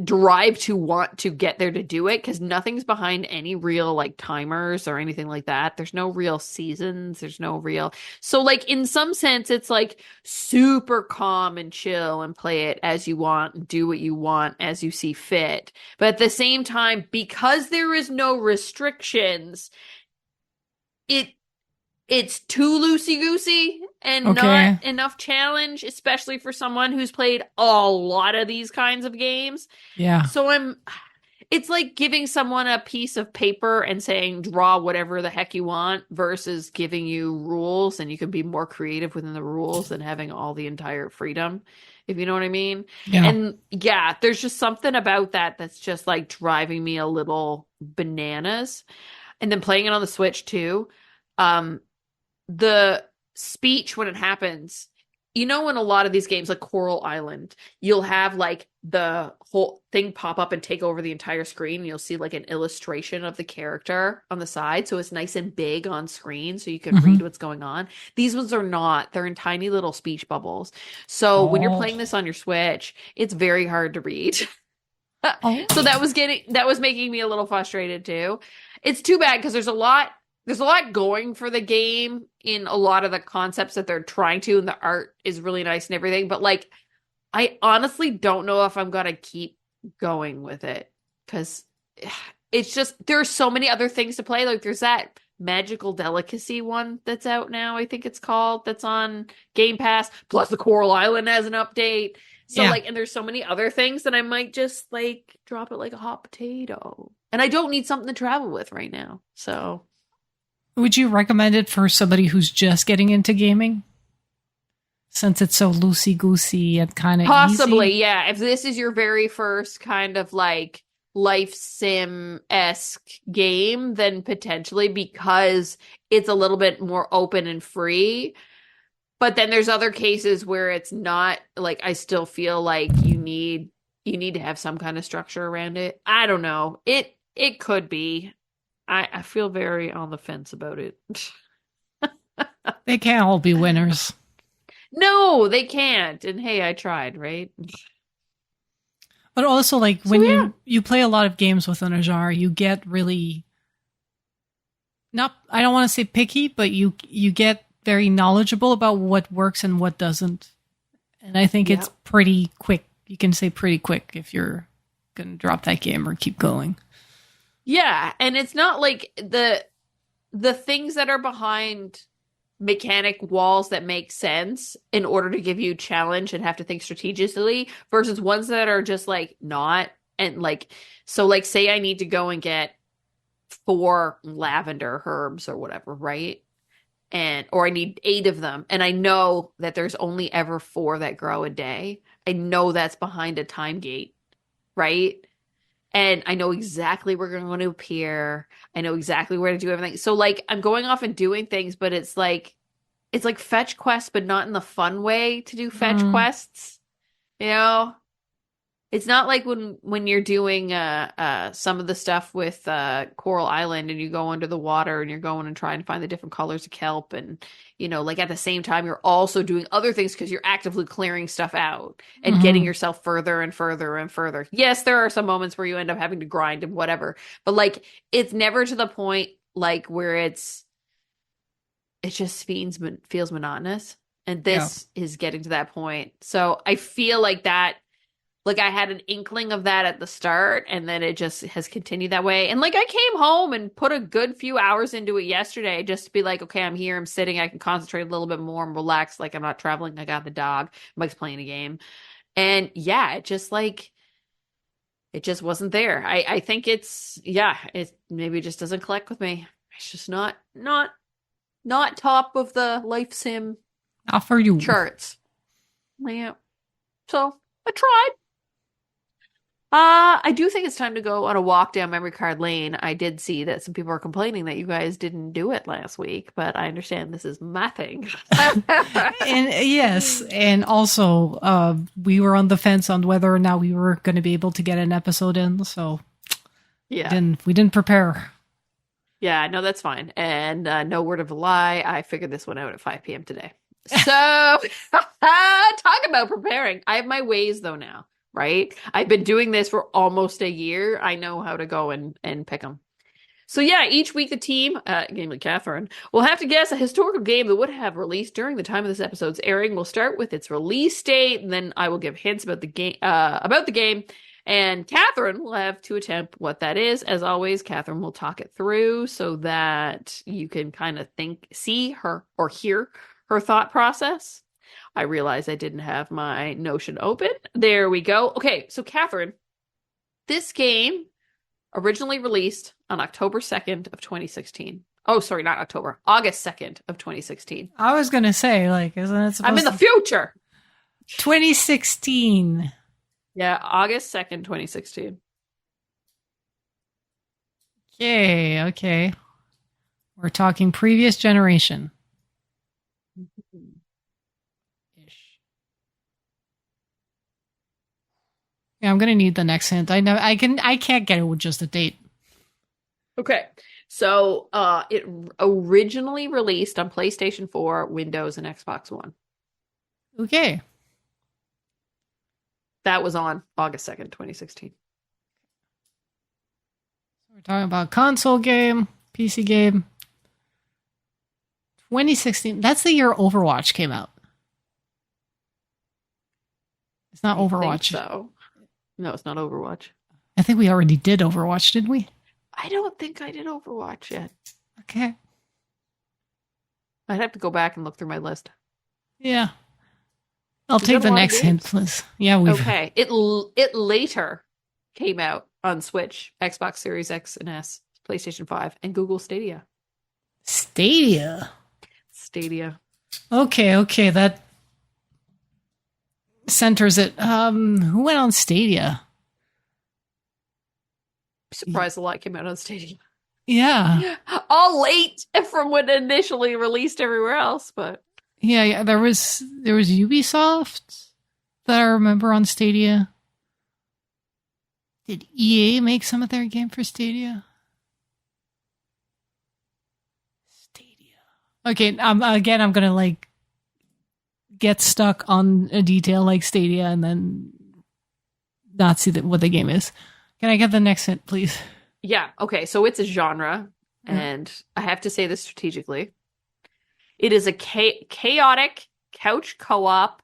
B: drive to want to get there to do it, because nothing's behind any real, like, timers or anything like that. There's no real seasons. There's no real. So, like, in some sense, it's like super calm and chill and play it as you want and do what you want as you see fit. But at the same time, because there is no restrictions, it's too loosey-goosey and not enough challenge, especially for someone who's played a lot of these kinds of games.
C: Yeah.
B: So it's like giving someone a piece of paper and saying, draw whatever the heck you want, versus giving you rules and you can be more creative within the rules than having all the entire freedom, if you know what I mean.
C: Yeah.
B: And yeah, there's just something about that that's just like driving me a little bananas. And then playing it on the Switch too. The speech when it happens, you know, in a lot of these games like Coral Island, you'll have like the whole thing pop up and take over the entire screen, and you'll see like an illustration of the character on the side, so it's nice and big on screen so you can read what's going on. These ones are not. They're in tiny little speech bubbles. So when you're playing this on your Switch, it's very hard to read. So that was making me a little frustrated too. It's too bad because there's a lot going for the game in a lot of the concepts that they're trying to, and the art is really nice and everything. But like, I honestly don't know if I'm going to keep going with it, because it's just, there's so many other things to play. Like there's that Magical Delicacy one that's out now, I think it's called, that's on Game Pass. Plus the Coral Island has an update. So like, and there's so many other things that I might just like drop it like a hot potato. And I don't need something to travel with right now. So
C: would you recommend it for somebody who's just getting into gaming? Since it's so loosey-goosey and kind of
B: possibly,
C: easy?
B: Yeah. If this is your very first kind of like life sim-esque game, then potentially, because it's a little bit more open and free. But then there's other cases where it's not, like, I still feel like you need to have some kind of structure around it. I don't know. It could be. I feel very on the fence about it.
C: They can't all be winners.
B: No, they can't. And hey, I tried, right?
C: But also, like, when you play a lot of games within a genre, you get really, not, I don't want to say picky, but you get very knowledgeable about what works and what doesn't. And I think it's pretty quick. You can say pretty quick if you're going to drop that game or keep going.
B: Yeah, and it's not like the things that are behind mechanic walls that make sense in order to give you challenge and have to think strategically, versus ones that are just like not. And like, so like, say I need to go and get 4 lavender herbs or whatever, right? Or I need 8 of them, and I know that there's only ever 4 that grow a day. I know that's behind a time gate, right? And I know exactly where they're going to appear. I know exactly where to do everything. So like, I'm going off and doing things, but it's like fetch quests, but not in the fun way to do fetch quests. You know, it's not like when you're doing some of the stuff with Coral Island, and you go under the water and you're going and trying to find the different colors of kelp, and you know, like at the same time you're also doing other things because you're actively clearing stuff out and getting yourself further and further and further. Yes, there are some moments where you end up having to grind and whatever, but like, it's never to the point like where it just feels monotonous. And this is getting to that point. So I feel like that. Like, I had an inkling of that at the start, and then it just has continued that way. And, like, I came home and put a good few hours into it yesterday just to be like, okay, I'm here, I'm sitting, I can concentrate a little bit more and relax. Like, I'm not traveling, I got the dog, Mike's playing a game. And, yeah, it just wasn't there. I think it maybe just doesn't click with me. It's just not top of the life sim
C: Not for you.
B: charts. Yeah. So, I tried. I do think it's time to go on a walk down memory card lane. I did see that some people are complaining that you guys didn't do it last week, but I understand this is my thing.
C: And yes, and also we were on the fence on whether or not we were going to be able to get an episode in, so
B: Yeah.
C: we didn't prepare.
B: Yeah, no, that's fine. And no word of a lie, I figured this one out at 5 p.m. today. So, talk about preparing. I have my ways though now, right? I've been doing this for almost a year. I know how to go and pick them. So yeah, each week the team, namely Catherine, will have to guess a historical game that would have released during the time of this episode's airing. We'll start with its release date, and then I will give hints about the game, and Catherine will have to attempt what that is. As always, Catherine will talk it through so that you can kind of see her or hear her thought process. I realized I didn't have my Notion open. There we go. Okay, so Catherine, this game originally released on October 2nd of 2016. Oh, sorry, not October. August 2nd of 2016.
C: I was going to say, like, isn't it supposed
B: I'm in the future.
C: 2016.
B: Yeah, August 2nd, 2016.
C: Okay. We're talking previous generation. Ish. Yeah, I'm gonna need the next hint. I can't get it with just a date.
B: Okay. So it originally released on PlayStation 4, Windows, and Xbox One.
C: Okay.
B: That was on August 2nd, 2016.
C: We're talking about console game, PC game. 2016. That's the year Overwatch came out. It's not Overwatch.
B: So. No, it's not Overwatch.
C: I think we already did Overwatch, didn't we?
B: I don't think I did Overwatch yet.
C: Okay.
B: I'd have to go back and look through my list.
C: Yeah. I'll
B: We've
C: take
B: done a
C: the
B: lot of
C: next hint,
B: games.
C: please. Yeah, we've.
B: Okay. It later came out on Switch, Xbox Series X and S, PlayStation 5, and Google Stadia.
C: Stadia. Okay, that centers it. Who went on Stadia?
B: I'm surprised a lot came out on Stadia.
C: Yeah.
B: All late from when it initially released everywhere else, but
C: Yeah, there was Ubisoft that I remember on Stadia. Did EA make some of their game for Stadia? Okay, I'm gonna like get stuck on a detail like Stadia and then not see what the game is. Can I get the next hint, please?
B: yeah, okay, so it's a genre, and I have to say this strategically. It is a chaotic couch co-op,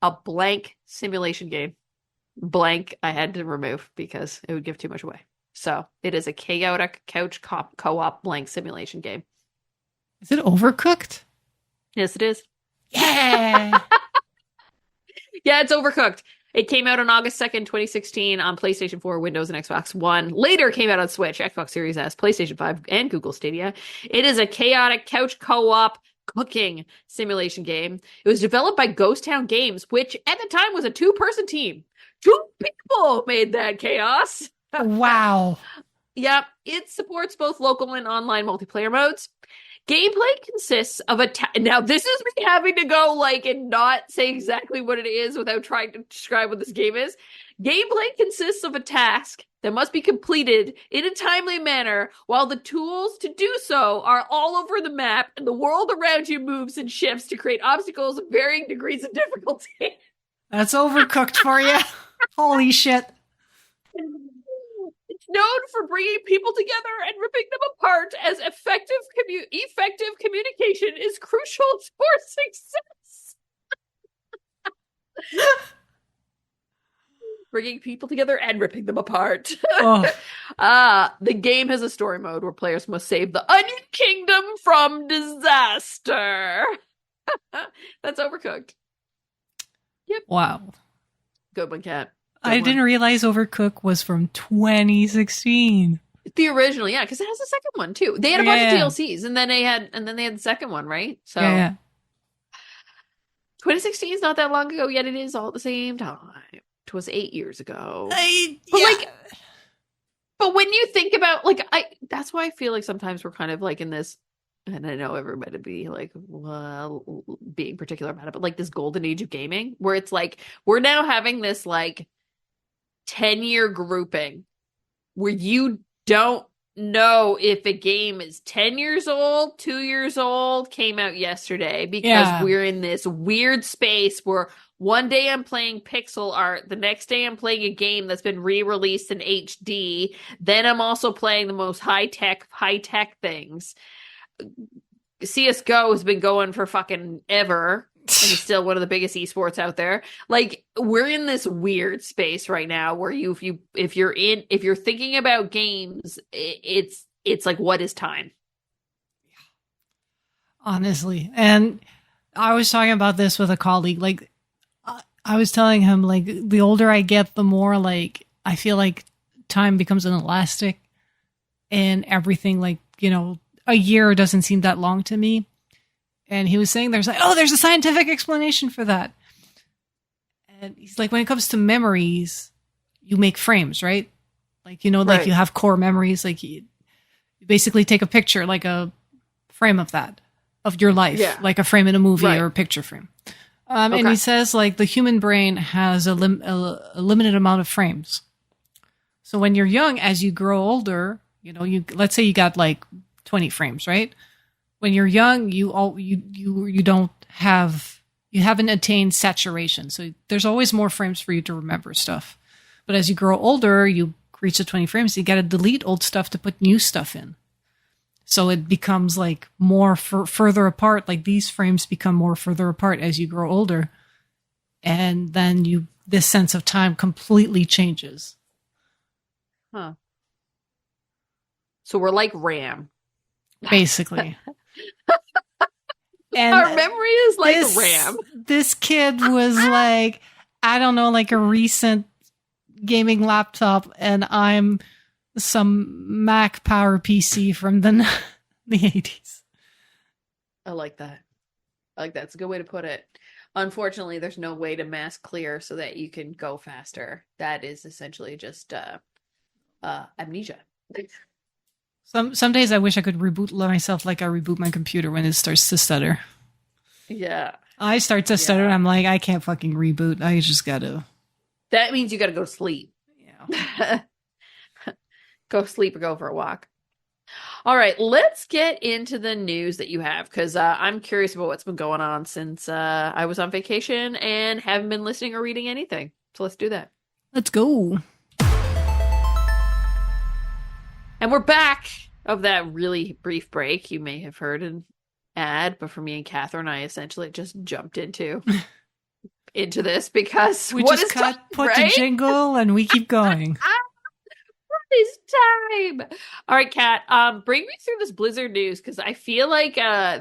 B: a blank simulation game. Blank I had to remove because it would give too much away. So it is a chaotic couch co-op blank simulation game.
C: Is it Overcooked?
B: Yes, it is.
C: Yeah.
B: Yeah, it's Overcooked. It came out on August 2nd, 2016 on PlayStation 4, Windows, and Xbox One. Later came out on Switch, Xbox Series S, PlayStation 5, and Google Stadia. It is a chaotic couch co-op cooking simulation game. It was developed by Ghost Town Games, which at the time was a two-person team. 2 people made that chaos.
C: Wow.
B: Yep, it supports both local and online multiplayer modes. Gameplay consists of now this is me having to go like and not say exactly what it is without trying to describe what this game is. Gameplay consists of a task that must be completed in a timely manner while the tools to do so are all over the map and the world around you moves and shifts to create obstacles of varying degrees of difficulty.
C: That's Overcooked for you. Holy shit.
B: It's known for bringing people together and ripping them apart, as effective communication is crucial for success. Bringing people together and ripping them apart.
C: Oh.
B: The game has a story mode where players must save the Onion Kingdom from disaster. That's Overcooked. Yep.
C: Wow.
B: Good one, Kat.
C: I didn't realize Overcooked was from 2016.
B: The original, yeah, because it has a second one too. They had a bunch of
C: Yeah.
B: DLCs, and then they had the second one, right? So
C: Yeah.
B: 2016 is not that long ago, yet it is all at the same time. was 8 years ago.
C: Yeah.
B: But when you think about, that's why I feel like sometimes we're kind of like in this, and I know everybody be like, well, being particular about it, but like this golden age of gaming where it's like, we're now having this like 10-year grouping where you don't know if a game is 10 years old, 2 years old, came out yesterday, because we're in this weird space where one day I'm playing pixel art, the next day I'm playing a game that's been re-released in HD, then I'm also playing the most high-tech things. CSGO has been going for fucking ever, and it's still one of the biggest esports out there. Like, we're in this weird space right now where if you're thinking about games, it's like, what is time?
C: Honestly. And I was talking about this with a colleague. Like, I was telling him, like, the older I get, the more, like, I feel like time becomes an elastic and everything, like, you know, a year doesn't seem that long to me. And he was saying there's a scientific explanation for that. And he's like, when it comes to memories, you make frames, right? Like, you know, like you have core memories. Like you basically take a picture, like a frame of that, of your life, like a frame in a movie or a picture frame. And he says, like, the human brain has a limited amount of frames. So when you're young, as you grow older, you know, let's say you got like 20 frames, right? When you're young, you haven't attained saturation. So there's always more frames for you to remember stuff. But as you grow older, you reach the 20 frames, you got to delete old stuff to put new stuff in. So it becomes like more further apart. Like these frames become more further apart as you grow older. And then this sense of time completely changes.
B: Huh. So we're like RAM.
C: Basically. And
B: our memory is like RAM.
C: This kid was like, I don't know, like a recent gaming laptop, and I'm some Mac Power PC from the 80s.
B: I like that. It's a good way to put it. Unfortunately, there's no way to mask clear so that you can go faster. That is essentially just amnesia.
C: Some days I wish I could reboot myself like I reboot my computer when it starts to stutter.
B: Yeah.
C: I start to stutter and I'm like, I can't fucking reboot. I just gotta.
B: That means you gotta go to sleep.
C: Yeah.
B: Go sleep or go for a walk. All right, let's get into the news that you have, because I'm curious about what's been going on since I was on vacation and haven't been listening or reading anything. So let's do that.
C: Let's go.
B: And we're back of that really brief break. You may have heard an ad, but for me and Catherine, I essentially just jumped into this because
C: we just put the jingle and we keep going.
B: It's time. All right, Kat, bring me through this Blizzard news, because I feel like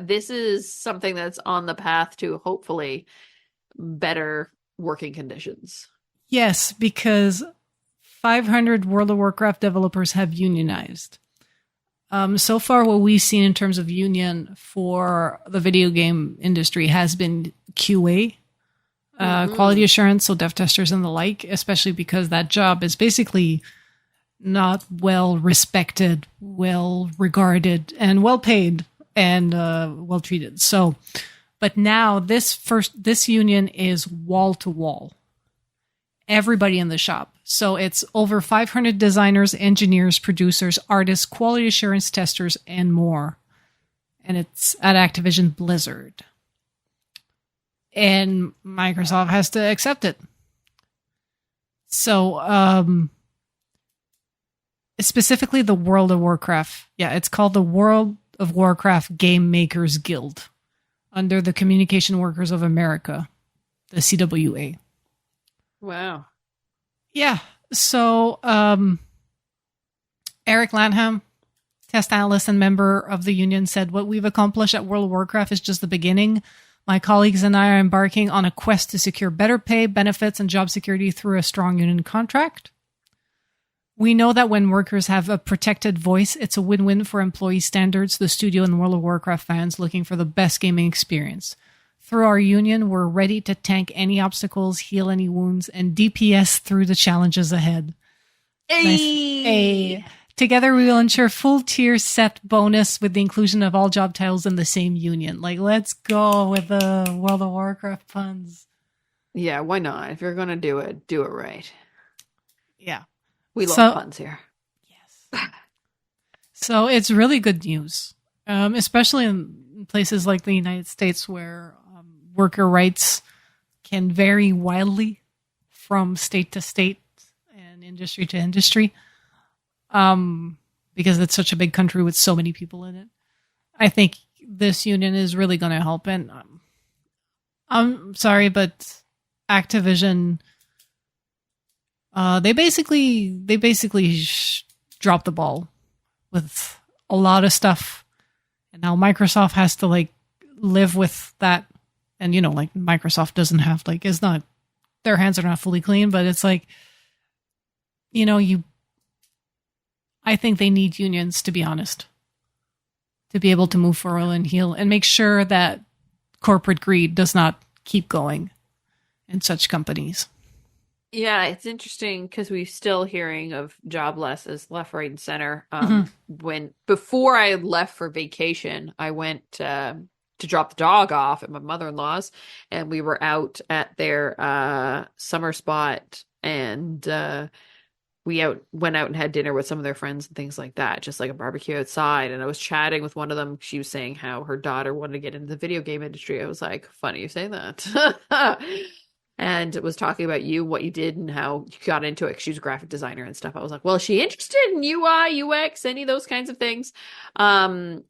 B: this is something that's on the path to hopefully better working conditions.
C: Yes, because 500 World of Warcraft developers have unionized. So far, what we've seen in terms of union for the video game industry has been QA, quality assurance, so dev testers and the like, especially because that job is basically not well respected, well regarded, and well paid, and well treated. So, but now this union is wall to wall. Everybody in the shop. So it's over 500 designers, engineers, producers, artists, quality assurance testers, and more. And it's at Activision Blizzard. And Microsoft has to accept it. So, specifically the World of Warcraft. Yeah, it's called the World of Warcraft Game Makers Guild under the Communication Workers of America, the CWA.
B: Wow.
C: Yeah. So, Eric Lanham, test analyst and member of the union, said, "What we've accomplished at World of Warcraft is just the beginning. My colleagues and I are embarking on a quest to secure better pay, benefits, and job security through a strong union contract. We know that when workers have a protected voice, it's a win-win for employee standards, the studio, and World of Warcraft fans looking for the best gaming experience. Through our union, we're ready to tank any obstacles, heal any wounds, and DPS through the challenges ahead.
B: Hey!
C: Nice. Hey. Together, we will ensure full tier set bonus with the inclusion of all job titles in the same union. Like, let's go with the World of Warcraft puns.
B: Yeah, why not? If you're going to do it right.
C: Yeah.
B: We love puns here.
C: Yes. So it's really good news, especially in places like the United States where worker rights can vary wildly from state to state and industry to industry. Because it's such a big country with so many people in it. I think this union is really going to help. And I'm sorry, but Activision, they basically dropped the ball with a lot of stuff. And now Microsoft has to like live with that. And you know, like Microsoft doesn't have like, it's not, their hands are not fully clean, but it's like, you know, I think they need unions, to be honest, to be able to move forward and heal and make sure that corporate greed does not keep going in such companies.
B: Yeah, it's interesting because we're still hearing of job losses left, right, and center. Before I left for vacation, I went to drop the dog off at my mother-in-law's, and we were out at their summer spot, and we went out and had dinner with some of their friends and things like that, just like a barbecue outside. And I was chatting with one of them. She was saying how her daughter wanted to get into the video game industry. I was like, funny you say that. And it was talking about you, what you did and how you got into it. 'Cause she was a graphic designer and stuff. I was like, well, is she interested in UI, UX, any of those kinds of things? And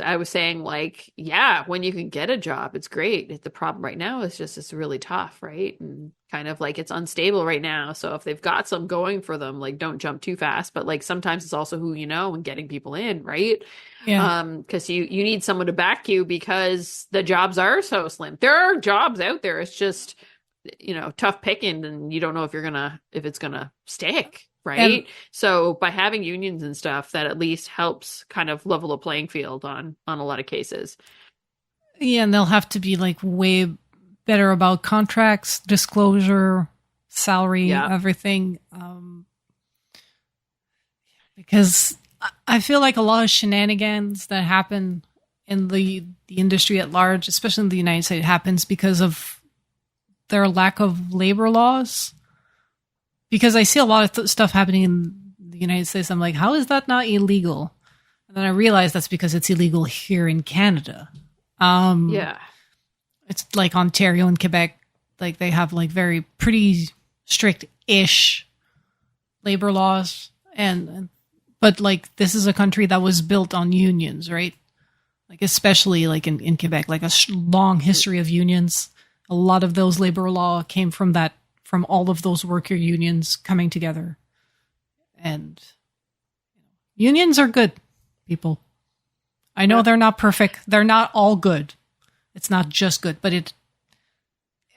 B: I was saying like, yeah, when you can get a job, it's great. The problem right now is just, it's really tough, right? And kind of like it's unstable right now. So if they've got some going for them, like don't jump too fast. But like sometimes it's also who you know and getting people in, right?
C: Yeah.
B: Because you need someone to back you because the jobs are so slim. There are jobs out there. It's just, you know, tough picking, and you don't know if it's gonna stick, right? And so by having unions and stuff, that at least helps kind of level the playing field on a lot of cases.
C: Yeah, and they'll have to be like way better about contracts, disclosure, salary, everything. Because I feel like a lot of shenanigans that happen in the industry at large, especially in the United States, happens because of their lack of labor laws. Because I see a lot of stuff happening in the United States. I'm like, how is that not illegal? And then I realize that's because it's illegal here in Canada.
B: Yeah.
C: It's like Ontario and Quebec, like they have like very pretty strict-ish labor laws. But like this is a country that was built on unions, right? Like especially like in Quebec, like a long history of unions. A lot of those labor law came from all of those worker unions coming together. And unions are good, people. I know they're not perfect. They're not all good. It's not just good, but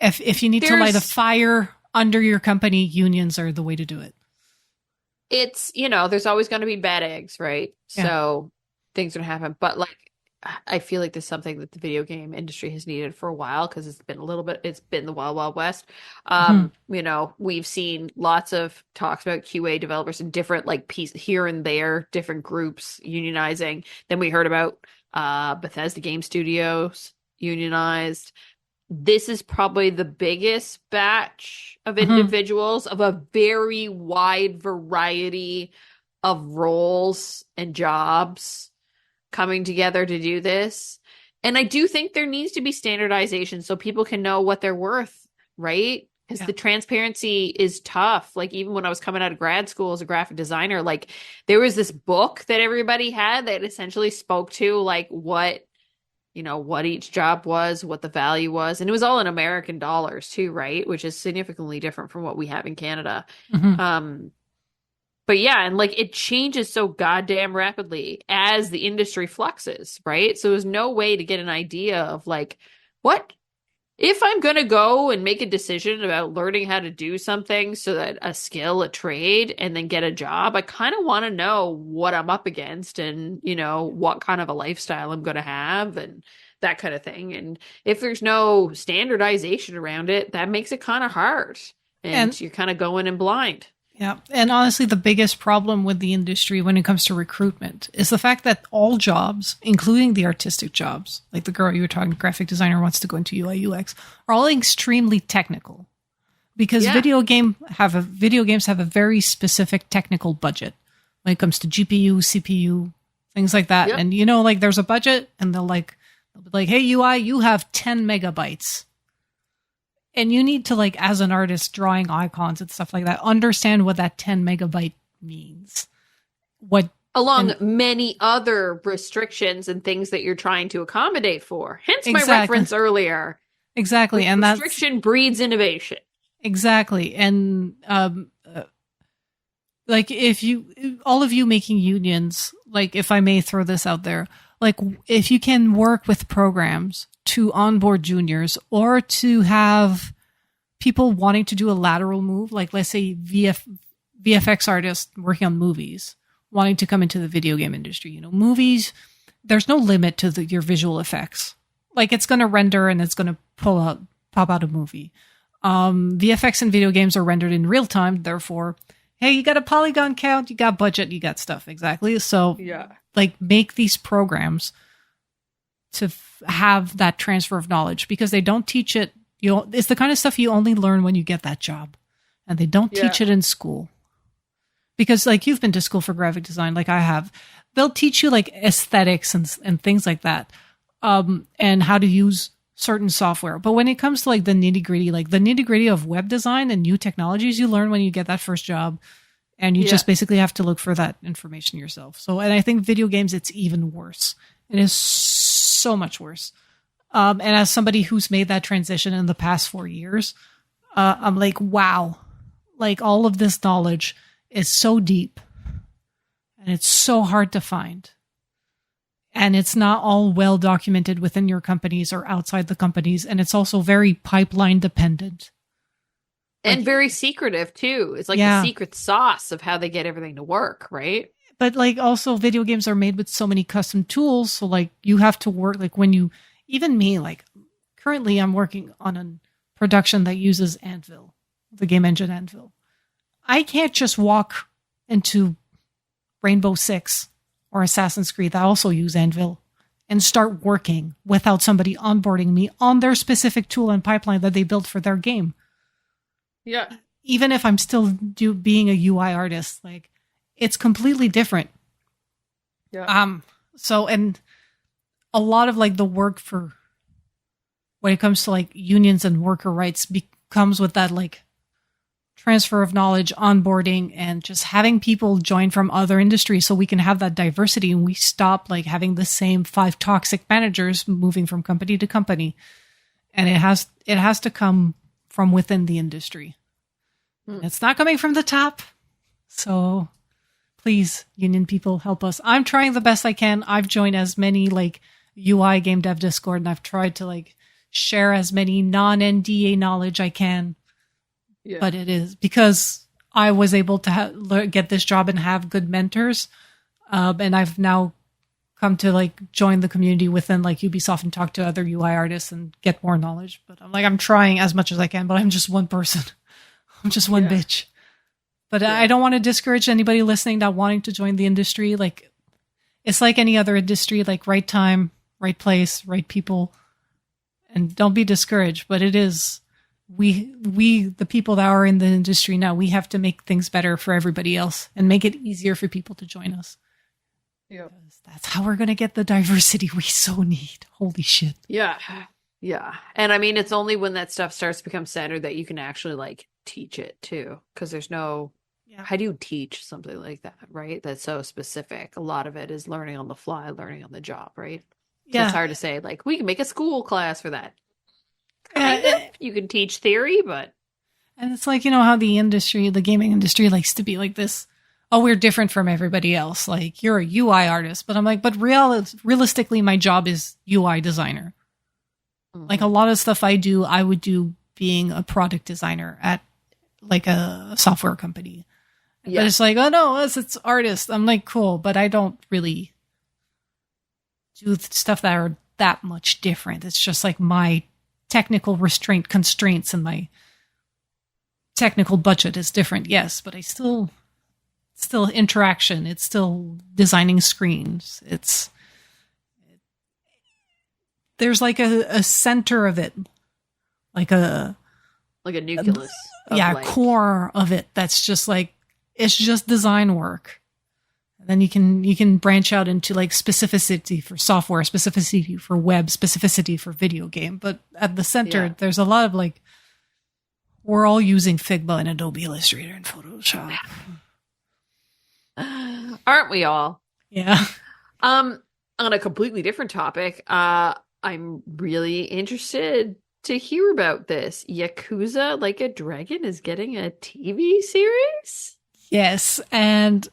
C: if you need to light a fire under your company, unions are the way to do it.
B: It's, you know, there's always going to be bad eggs, right? Yeah. So things are going to happen. But like, I feel like there's something that the video game industry has needed for a while, because it's been the Wild Wild West. You know, we've seen lots of talks about QA developers and different like pieces here and there, different groups unionizing. Then we heard about Bethesda Game Studios unionized. This is probably the biggest batch of individuals of a very wide variety of roles and jobs coming together to do this. And I do think there needs to be standardization so people can know what they're worth, right? Because the transparency is tough. Like even when I was coming out of grad school as a graphic designer, like there was this book that everybody had that essentially spoke to like what each job was, what the value was. And it was all in American dollars too, right? Which is significantly different from what we have in Canada. But yeah, and like it changes so goddamn rapidly as the industry fluxes, right? So there's no way to get an idea of like, what if I'm going to go and make a decision about learning how to do something, so that a skill, a trade, and then get a job, I kind of want to know what I'm up against and, you know, what kind of a lifestyle I'm going to have and that kind of thing. And if there's no standardization around it, that makes it kind of hard. And you're kind of going in blind.
C: Yeah. And honestly, the biggest problem with the industry when it comes to recruitment is the fact that all jobs, including the artistic jobs, like the girl you were talking, graphic designer wants to go into UI UX, are all extremely technical. Because video games have a very specific technical budget when it comes to GPU, CPU, things like that. Yep. And like there's a budget, and they'll be like, hey UI, you have 10 megabytes. And you need to, like, as an artist drawing icons and stuff like that, understand what that 10 megabyte means.
B: Many other restrictions and things that you're trying to accommodate for. Hence my reference earlier.
C: Exactly. And
B: restriction breeds innovation.
C: Exactly. And like all of you making unions, like if I may throw this out there, like if you can work with programs to onboard juniors or to have people wanting to do a lateral move, like let's say VFX artists working on movies, wanting to come into the video game industry. Movies, there's no limit to your visual effects. Like it's going to render and it's going to pop out a movie. VFX in video games are rendered in real time. Therefore, hey, you got a polygon count, you got budget, you got stuff. Exactly. So like make these programs to have that transfer of knowledge, because they don't teach it. It's the kind of stuff you only learn when you get that job, and they don't teach it in school. Because like you've been to school for graphic design, like I have, they'll teach you like aesthetics and things like that, and how to use certain software. But when it comes to like the nitty gritty of web design and new technologies, you learn when you get that first job, and you just basically have to look for that information yourself. So, and I think video games, it's even worse. It is so much worse. And as somebody who's made that transition in the past 4 years, I'm like, wow, like all of this knowledge is so deep and it's so hard to find. And it's not all well documented within your companies or outside the companies. And it's also very pipeline dependent.
B: And very secretive too. It's like the secret sauce of how they get everything to work, right?
C: But like also video games are made with so many custom tools. So like you have to work, like even me, like currently I'm working on a production that uses Anvil, the game engine Anvil. I can't just walk into Rainbow Six or Assassin's Creed that also use Anvil and start working without somebody onboarding me on their specific tool and pipeline that they built for their game.
B: Yeah.
C: Even if I'm still being a UI artist, like it's completely different.
B: Yeah.
C: So, and a lot of like the work for when it comes to like unions and worker rights comes with that like transfer of knowledge, onboarding, and just having people join from other industries so we can have that diversity and we stop like having the same 5 toxic managers moving from company to company. And it has to come from within the industry. It's not coming from the top. So please, union people, help us. I'm trying the best I can. I've joined as many like UI game dev Discord, and I've tried to like share as many non-NDA knowledge I can. Yeah. But it is because I was able to get this job and have good mentors. And I've now come to like join the community within like Ubisoft and talk to other UI artists and get more knowledge. But I'm trying as much as I can, but I'm just one person. I'm just one bitch. But I don't want to discourage anybody listening that wanting to join the industry. Like it's like any other industry, like right time, right place, right people. And don't be discouraged, but it is, we, the people that are in the industry now, we have to make things better for everybody else and make it easier for people to join us. Yeah. That's how we're going to get the diversity we so need. Holy shit.
B: Yeah. Yeah. And I mean, it's only when that stuff starts to become standard that you can actually like teach it too. Cause there's no, how do you teach something like that? Right. That's so specific. A lot of it is learning on the fly, learning on the job. Right. So it's hard to say like, we can make a school class for that. You can teach theory, but.
C: And it's like, you know, how the gaming industry likes to be like this. Oh, we're different from everybody else. Like you're a UI artist, but I'm like, but realistically, my job is UI designer. Mm-hmm. Like a lot of stuff I would do being a product designer at like a software company. Yeah. But it's like, oh no, it's artist. I'm like, cool, but I don't really do stuff that are that much different. It's just like my technical constraints and my technical budget is different. Yes, but I still interaction. It's still designing screens. There's like a center of it, like a
B: nucleus.
C: Core of it. That's just like, it's just design work. And then you can branch out into like specificity for software, specificity for web, specificity for video game. But at the center, there's a lot of like, we're all using Figma and Adobe Illustrator and Photoshop.
B: Aren't we all?
C: Yeah.
B: On a completely different topic, I'm really interested to hear about this. Yakuza Like a Dragon is getting a TV series?
C: Yes, and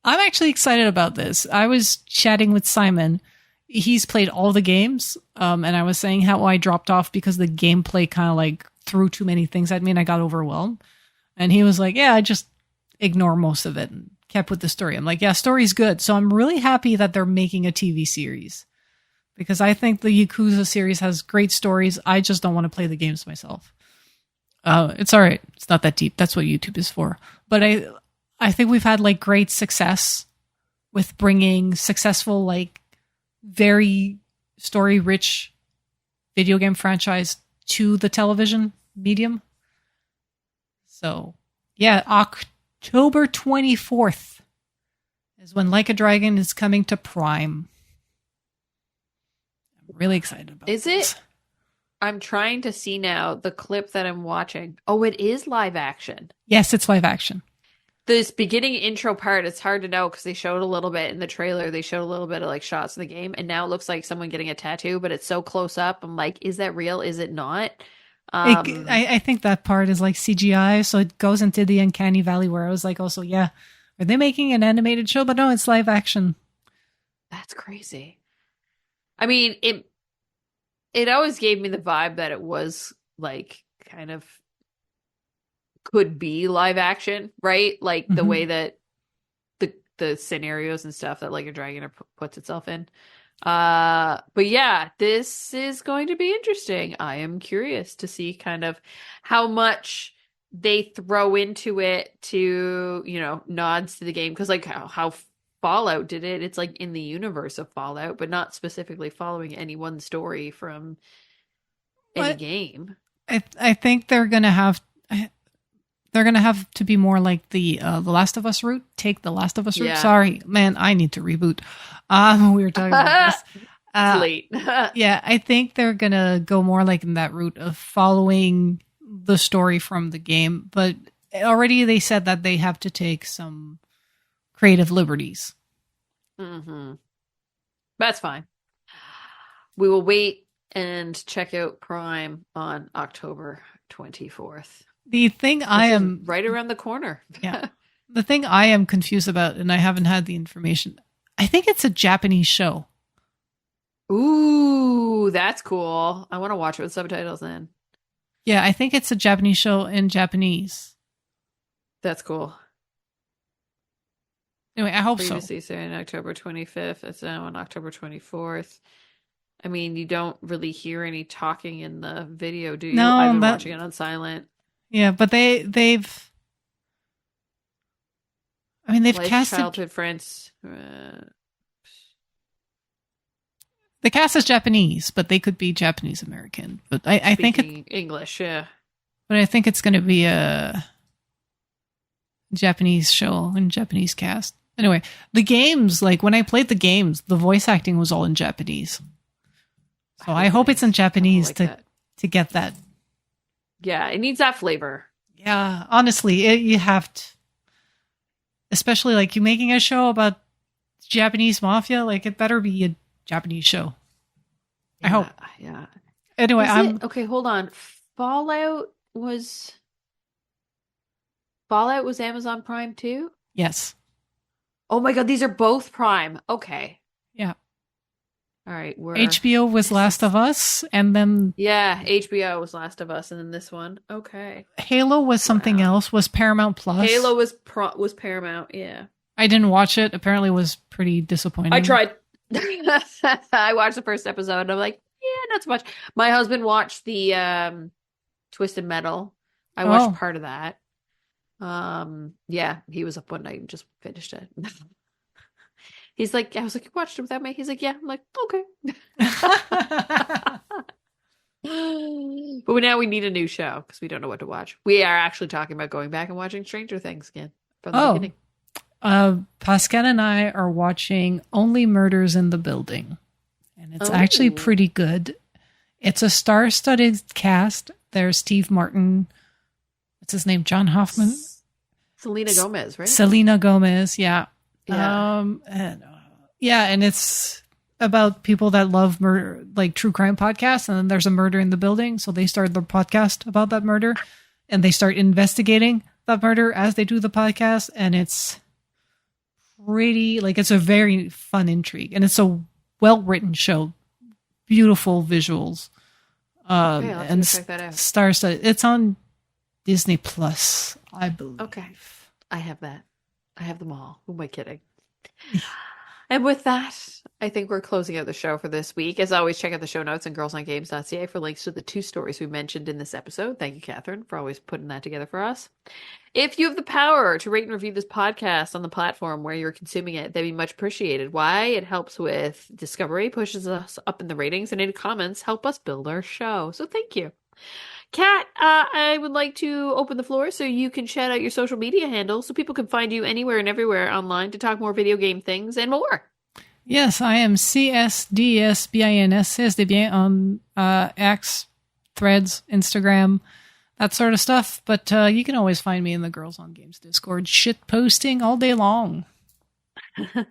C: I'm actually excited about this. I was chatting with Simon. He's played all the games, and I was saying how I dropped off because the gameplay kind of like threw too many things at me and I got overwhelmed. And he was like, yeah, I just ignore most of it and kept with the story. I'm like, yeah, story's good. So I'm really happy that they're making a TV series because I think the Yakuza series has great stories. I just don't want to play the games myself. It's all right. It's not that deep. That's what YouTube is for. But I think we've had like great success with bringing successful, like very story rich video game franchise to the television medium. So yeah, October 24th is when Like a Dragon is coming to Prime. I'm really excited about
B: Is
C: this.
B: it? I'm trying to see now the clip that I'm watching. Oh, it is live action.
C: Yes, it's live action.
B: This beginning intro part, it's hard to know because they showed a little bit in the trailer. They showed a little bit of like shots of the game, and now it looks like someone getting a tattoo, but it's so close up. I'm like, is that real? Is it not?
C: I think that part is like CGI, so it goes into the uncanny valley where I was like, also, yeah, are they making an animated show? But no, it's live action.
B: That's crazy. I mean, it always gave me the vibe that it was like kind of could be live action, right? Like the way that the scenarios and stuff that Like a Dragon puts itself in. But yeah, this is going to be interesting. I am curious to see kind of how much they throw into it to, nods to the game. Because like how Fallout did it, it's like in the universe of Fallout, but not specifically following any one story from any game.
C: I think they're gonna have to be more like the Last of Us route. Take the Last of Us route.
B: Yeah.
C: Sorry, man, I need to reboot. We were talking about this.
B: It's late.
C: Yeah, I think they're gonna go more like in that route of following the story from the game. But already they said that they have to take some creative liberties.
B: Mm-hmm. That's fine. We will wait and check out Prime on October 24th.
C: The thing I am
B: right around the corner.
C: Yeah. The thing I am confused about, and I haven't had the information, I think it's a Japanese show.
B: Ooh, that's cool. I want to watch it with subtitles then.
C: Yeah, I think it's a Japanese show in Japanese.
B: That's cool.
C: Anyway, I hope
B: Previously said October 25th. It's now on October 24th. I mean, you don't really hear any talking in the video, do you?
C: No,
B: I've been watching it on silent.
C: Yeah, but they've casted
B: childhood friends.
C: The cast is Japanese, but they could be Japanese American. But I think
B: English, yeah.
C: But I think it's going to be a Japanese show and Japanese cast. Anyway, the games, like when I played the games, the voice acting was all in Japanese. So I hope it's in Japanese to get that.
B: Yeah, it needs that flavor.
C: Yeah, honestly, you have to. Especially like you making a show about Japanese mafia, like it better be a Japanese show.
B: Yeah,
C: I hope.
B: Yeah.
C: Anyway,
B: okay, hold on. Fallout was Amazon Prime too?
C: Yes.
B: Oh my god, these are both Prime. Okay.
C: Yeah.
B: All right,
C: HBO was Last of Us, and then
B: HBO was Last of Us, and then this one. Okay.
C: Halo was something else. Was Paramount Plus?
B: Halo was Paramount. Yeah.
C: I didn't watch it. Apparently, it was pretty disappointing.
B: I tried. I watched the first episode and I'm like, yeah, not so much. My husband watched the Twisted Metal. I watched part of that. Yeah, he was up one night and just finished it. He's like, I was like, you watched it without me? He's like, yeah. I'm like, okay. But now we need a new show because we don't know what to watch. We are actually talking about going back and watching Stranger Things again from the beginning.
C: Pascal and I are watching Only Murders in the Building, and it's actually pretty good. It's a star-studded cast. There's Steve Martin. What's his name? John Hoffman.
B: Selena Gomez, right?
C: Selena Gomez, yeah.
B: Yeah.
C: And it's about people that love murder, like true crime podcasts, and then there's a murder in the building, so they start their podcast about that murder, and they start investigating that murder as they do the podcast, and it's pretty, like, it's a very fun intrigue, and it's a well-written show, beautiful visuals,
B: Okay, I'll
C: and
B: check that out.
C: star-studded. It's on Disney Plus, I believe.
B: Okay. I have that. I have them all. Who am I kidding? And with that, I think we're closing out the show for this week. As always, check out the show notes on girlsongames.ca for links to the 2 stories we mentioned in this episode. Thank you, Catherine, for always putting that together for us. If you have the power to rate and review this podcast on the platform where you're consuming it, that'd be much appreciated. Why? It helps with discovery, pushes us up in the ratings, and any comments help us build our show. So thank you. Kat, I would like to open the floor so you can shout out your social media handles so people can find you anywhere and everywhere online to talk more video game things and more.
C: Yes, I am CSDSBINS, CSDBIN on X, Threads, Instagram, that sort of stuff. But you can always find me in the Girls on Games Discord, shit posting all day long.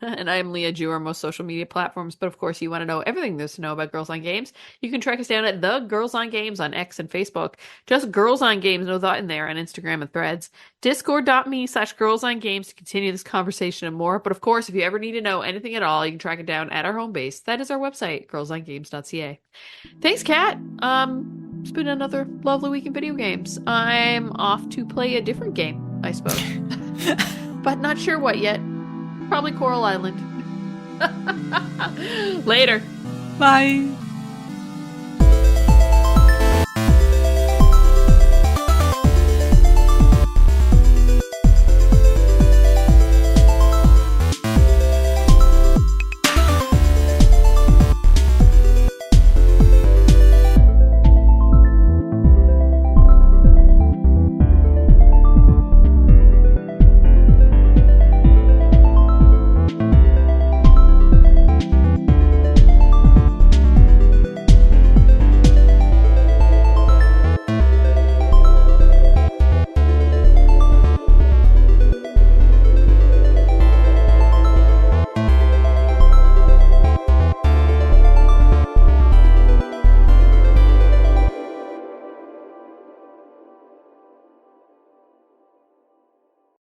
B: And I'm Leah Jew on most social media platforms. But of course, you want to know everything there's to know about Girls on Games. You can track us down at The Girls on Games on X and Facebook. Just Girls on Games, no thought in there, on Instagram and Threads. Discord.me/Girls on Games to continue this conversation and more. But of course, if you ever need to know anything at all, you can track it down at our home base. That is our website, girlsongames.ca. Thanks, Kat. It's been another lovely week in video games. I'm off to play a different game, I suppose. But not sure what yet. Probably Coral Island. Later.
C: Bye.